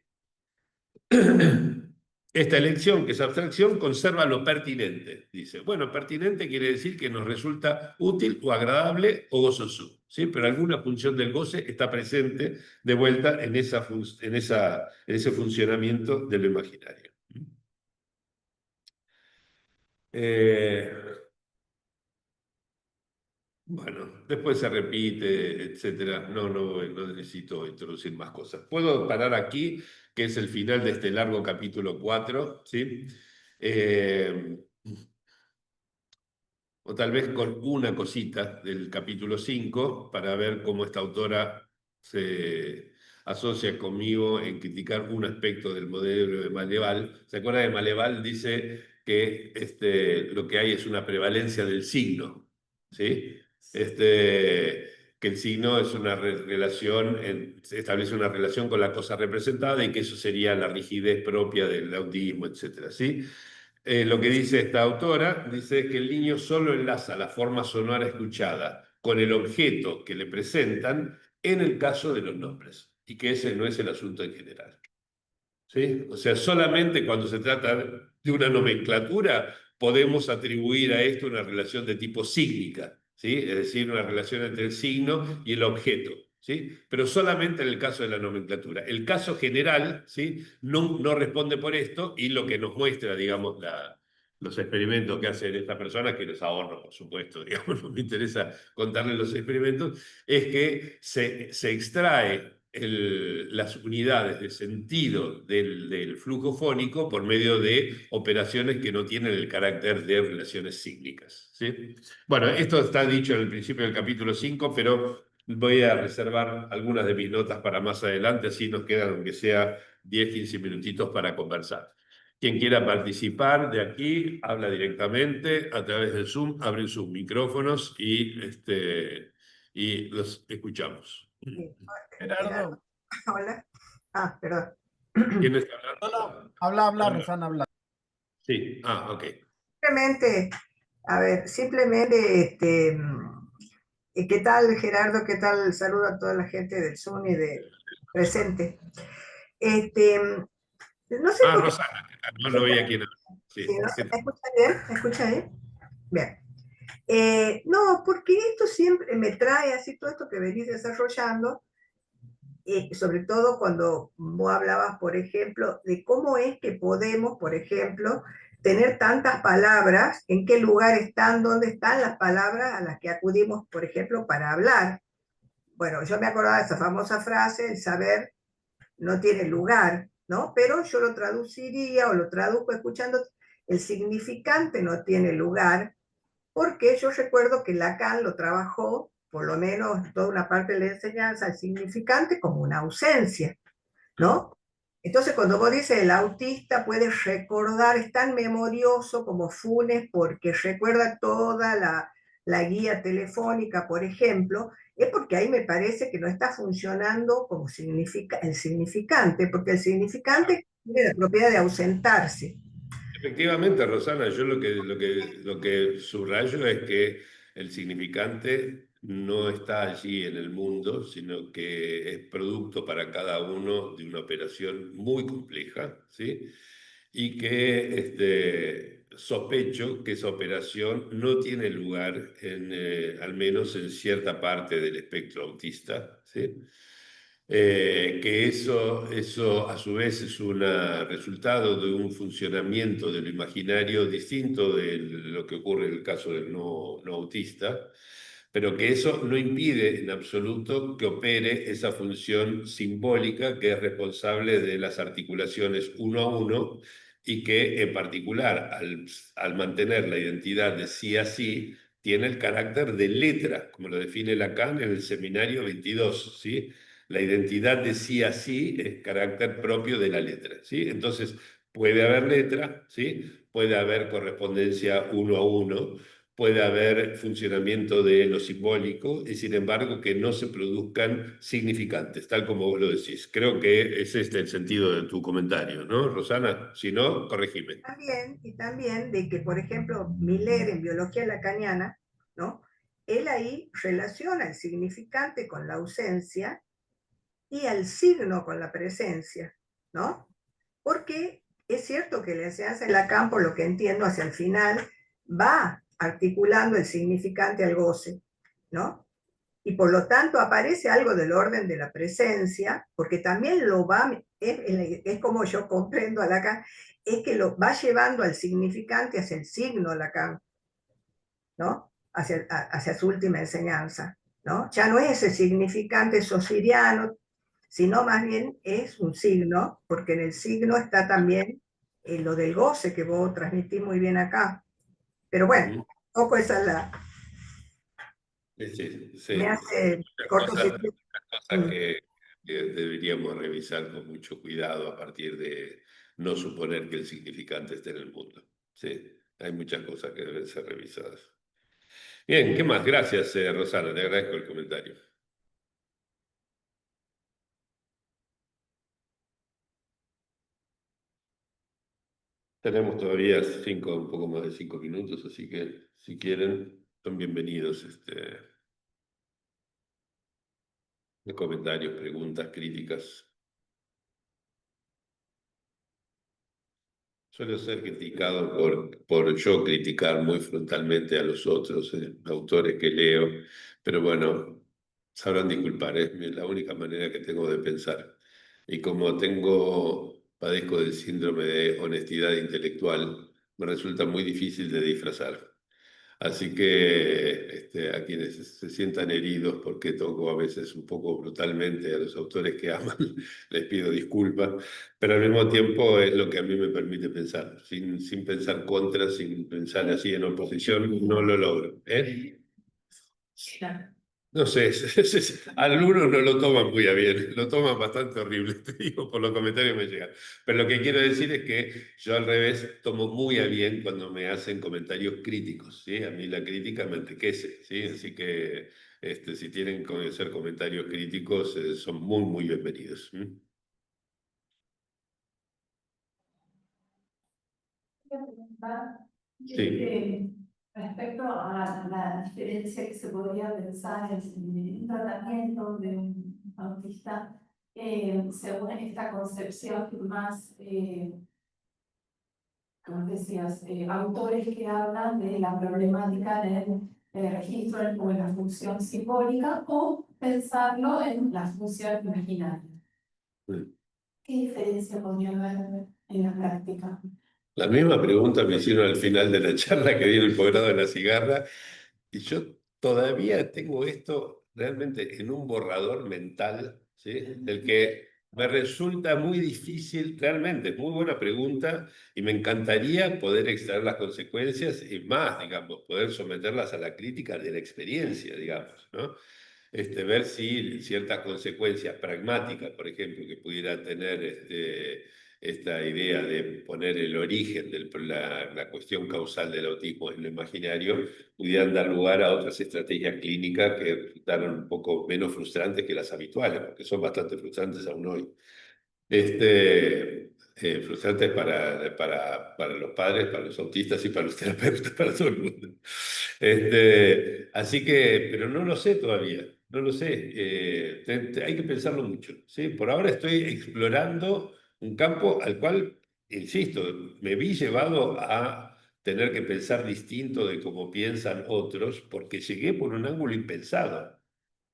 Speaker 1: Esta elección, que es abstracción, conserva lo pertinente, dice. Bueno, pertinente quiere decir que nos resulta útil o agradable o gozoso, ¿sí? Pero alguna función del goce está presente de vuelta en ese funcionamiento de lo imaginario. Bueno, después se repite, etcétera. No necesito introducir más cosas. Puedo parar aquí, que es el final de este largo capítulo 4, ¿sí? O tal vez con una cosita del capítulo 5 para ver cómo esta autora se asocia conmigo en criticar un aspecto del modelo de Maleval. ¿Se acuerda de Maleval? Dice que lo que hay es una prevalencia del signo, ¿sí? Que el signo es una relación, establece una relación con la cosa representada y que eso sería la rigidez propia del autismo, etc. ¿Sí? Lo que dice esta autora, dice que el niño solo enlaza la forma sonora escuchada con el objeto que le presentan en el caso de los nombres, y que ese no es el asunto en general, ¿sí? O sea, solamente cuando se trata de una nomenclatura podemos atribuir a esto una relación de tipo sígnica, ¿sí? Es decir, una relación entre el signo y el objeto, ¿sí? Pero solamente en el caso de la nomenclatura. El caso general, ¿sí? No responde por esto, y lo que nos muestra, digamos, los experimentos que hacen esta persona, que los ahorro, por supuesto, digamos, no me interesa contarles los experimentos, es que se extrae las unidades de sentido del flujo fónico por medio de operaciones que no tienen el carácter de relaciones cíclicas, ¿sí? Bueno, esto está dicho en el principio del capítulo 5, pero voy a reservar algunas de mis notas para más adelante, así nos quedan, aunque sea 10, 15 minutitos para conversar. Quien quiera participar de aquí, habla directamente a través del Zoom, abren sus micrófonos y los escuchamos.
Speaker 4: Gerardo.
Speaker 5: Hola. Ah, perdón.
Speaker 1: ¿Quién está hablando?
Speaker 4: Habla, Rosana, habla.
Speaker 1: Sí, ok.
Speaker 5: Simplemente, a ver, simplemente, ¿qué tal, Gerardo? ¿Qué tal? Saludo a toda la gente del Zoom y de presente. No sé por qué.
Speaker 1: Rosana, no lo veía quién habla. Sí,
Speaker 5: ¿Sí, no? ¿Me escucha bien? ¿Me escucha bien? Bien. No, porque esto siempre me trae así todo esto que venís desarrollando, sobre todo cuando vos hablabas, por ejemplo, de cómo es que podemos, por ejemplo, tener tantas palabras, en qué lugar están, dónde están las palabras a las que acudimos, por ejemplo, para hablar. Bueno, yo me acordaba de esa famosa frase, el saber no tiene lugar, ¿no? Pero yo lo traduciría o lo traduzco escuchando, el significante no tiene lugar, porque yo recuerdo que Lacan lo trabajó, por lo menos toda una parte de la enseñanza, el significante como una ausencia, ¿no? Entonces, cuando vos dices el autista puede recordar, es tan memorioso como Funes porque recuerda toda la guía telefónica, por ejemplo, es porque ahí me parece que no está funcionando como el significante, porque el significante tiene la propiedad de ausentarse.
Speaker 1: Efectivamente, Rosana, yo lo que subrayo es que el significante no está allí en el mundo, sino que es producto para cada uno de una operación muy compleja, ¿sí? Y que sospecho que esa operación no tiene lugar al menos en cierta parte del espectro autista, ¿sí? Que eso a su vez es un resultado de un funcionamiento de lo imaginario distinto de lo que ocurre en el caso del no autista, pero que eso no impide en absoluto que opere esa función simbólica que es responsable de las articulaciones uno a uno y que en particular al mantener la identidad de sí a sí, tiene el carácter de letra, como lo define Lacan en el Seminario 22, ¿sí? La identidad de sí a sí es carácter propio de la letra, ¿sí? Entonces, puede haber letra, ¿sí? Puede haber correspondencia uno a uno, puede haber funcionamiento de lo simbólico, y sin embargo que no se produzcan significantes, tal como vos lo decís. Creo que es este el sentido de tu comentario, ¿no, Rosana? Si no, corregime.
Speaker 5: Y también de que, por ejemplo, Miller en Biología Lacaniana, ¿no? Él ahí relaciona el significante con la ausencia y al signo con la presencia, ¿no? Porque es cierto que la enseñanza de Lacan, por lo que entiendo, hacia el final, va articulando el significante al goce, ¿no? Y por lo tanto aparece algo del orden de la presencia, porque también lo va, es como yo comprendo a Lacan, es que lo va llevando al significante hacia el signo Lacan, ¿no? Hacia su última enseñanza, ¿no? Ya no es ese significante sociriano, sino más bien es un signo, porque en el signo está también lo del goce que vos transmitís muy bien acá. Pero bueno, un poco esa es la...
Speaker 1: Sí, sí.
Speaker 5: Me hace cortocircuito.
Speaker 1: Cosas que deberíamos revisar con mucho cuidado a partir de no suponer que el significante esté en el mundo. Sí, hay muchas cosas que deben ser revisadas. Bien, ¿qué más? Gracias, Rosana, te agradezco el comentario. Tenemos todavía un poco más de 5 minutos, así que si quieren, son bienvenidos comentarios, preguntas, críticas. Suelo ser criticado por yo criticar muy frontalmente a los otros autores que leo, pero bueno, sabrán disculpar, es la única manera que tengo de pensar. Y como padezco del síndrome de honestidad intelectual, me resulta muy difícil de disfrazar. Así que a quienes se sientan heridos porque toco a veces un poco brutalmente a los autores que aman, les pido disculpas, pero al mismo tiempo es lo que a mí me permite pensar. Sin pensar contra, sin pensar así en oposición, no lo logro. ¿Eh? No sé, algunos no lo toman muy a bien, lo toman bastante horrible, te digo, por los comentarios que me llegan. Pero lo que quiero decir es que yo al revés tomo muy a bien cuando me hacen comentarios críticos, ¿sí? A mí la crítica me enriquece, ¿sí? Así que si tienen que hacer comentarios críticos, son muy, muy bienvenidos. Sí.
Speaker 2: Respecto a la diferencia que se podría pensar en un tratamiento de un autista, según esta concepción más, como decías, autores que hablan de la problemática en registro o en la función simbólica o pensarlo en la función imaginaria. ¿Qué diferencia podría haber en la práctica?
Speaker 1: La misma pregunta me hicieron al final de la charla que di en el posgrado de la cigarra, y yo todavía tengo esto realmente en un borrador mental, ¿sí? Del que me resulta muy difícil, realmente, muy buena pregunta, y me encantaría poder extraer las consecuencias y más, digamos, poder someterlas a la crítica de la experiencia, digamos, ¿no? Ver si ciertas consecuencias pragmáticas, por ejemplo, que pudiera tener esta idea de poner el origen de la cuestión causal del autismo en lo imaginario, pudieran dar lugar a otras estrategias clínicas que resultaron un poco menos frustrantes que las habituales, porque son bastante frustrantes aún hoy. Frustrantes para los padres, para los autistas y para los terapeutas, para todo el mundo. Así que, pero no lo sé todavía, no lo sé. Hay que pensarlo mucho, ¿sí? Por ahora estoy explorando un campo al cual, insisto, me vi llevado a tener que pensar distinto de cómo piensan otros, porque llegué por un ángulo impensado.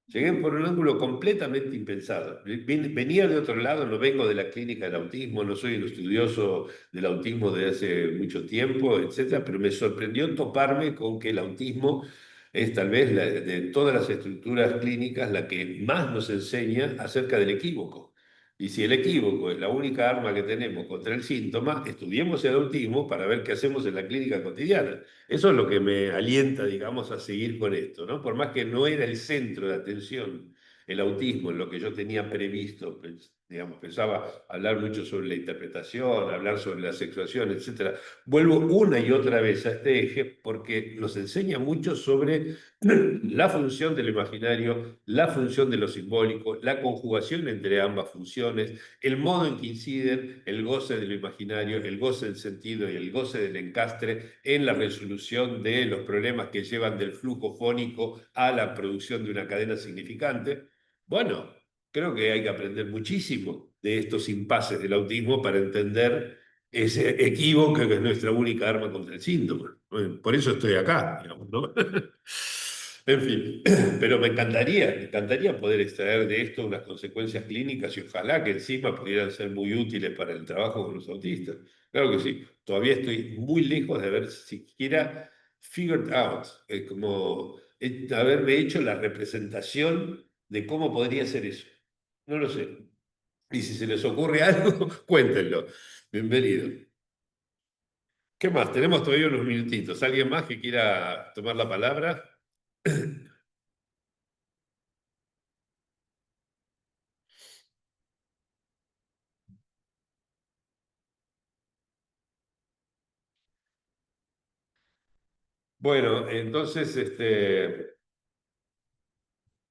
Speaker 1: Llegué por un ángulo completamente impensado. Venía de otro lado, no vengo de la clínica del autismo, no soy un estudioso del autismo de hace mucho tiempo, etcétera, pero me sorprendió toparme con que el autismo es tal vez de todas las estructuras clínicas la que más nos enseña acerca del equívoco. Y si el equívoco es la única arma que tenemos contra el síntoma, estudiemos el autismo para ver qué hacemos en la clínica cotidiana. Eso es lo que me alienta, digamos, a seguir con esto, ¿no? Por más que no era el centro de atención el autismo en lo que yo tenía previsto, digamos, pensaba hablar mucho sobre la interpretación, hablar sobre la sexuación, etc. Vuelvo una y otra vez a este eje porque nos enseña mucho sobre la función del imaginario, la función de lo simbólico, la conjugación entre ambas funciones, el modo en que inciden el goce de lo imaginario, el goce del sentido y el goce del encastre en la resolución de los problemas que llevan del flujo fónico a la producción de una cadena significante. Bueno, creo que hay que aprender muchísimo de estos impases del autismo para entender ese equívoco que es nuestra única arma contra el síntoma. Bueno, por eso estoy acá, digamos, ¿no? En fin, pero me encantaría poder extraer de esto unas consecuencias clínicas y ojalá que encima pudieran ser muy útiles para el trabajo con los autistas. Claro que sí, todavía estoy muy lejos de haber siquiera figured out, como haberme hecho la representación de cómo podría ser eso. No lo sé. Y si se les ocurre algo, cuéntenlo. Bienvenido. ¿Qué más? Tenemos todavía unos minutitos. ¿Alguien más que quiera tomar la palabra? Bueno, entonces,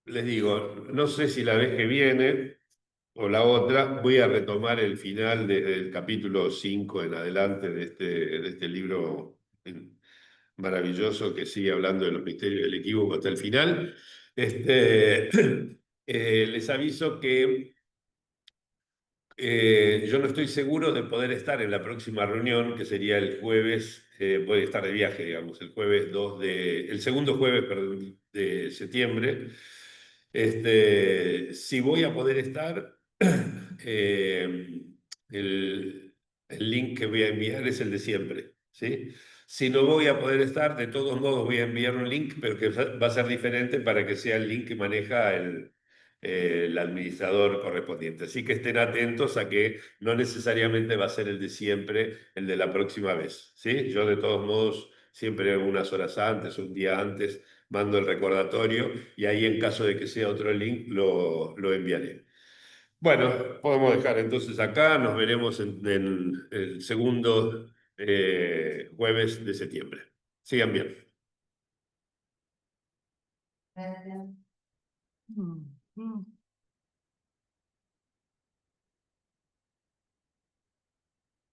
Speaker 1: les digo, no sé si la vez que viene o la otra, voy a retomar el final desde el capítulo 5 en adelante de este libro maravilloso que sigue hablando de los misterios del equívoco hasta el final. Les aviso que yo no estoy seguro de poder estar en la próxima reunión, que sería el jueves, voy a estar de viaje, digamos, el jueves 2 el segundo jueves, perdón, de septiembre. Si voy a poder estar, eh, el link que voy a enviar es el de siempre, ¿sí? Si no voy a poder estar, de todos modos voy a enviar un link, pero que va a ser diferente para que sea el link que maneja el administrador correspondiente. Así que estén atentos a que no necesariamente va a ser el de siempre, el de la próxima vez, ¿sí? Yo de todos modos, siempre unas horas antes, un día antes, mando el recordatorio y ahí en caso de que sea otro link lo enviaré. Bueno, podemos dejar entonces acá, nos veremos en el segundo jueves de septiembre. Sigan bien.
Speaker 3: Mm, mm.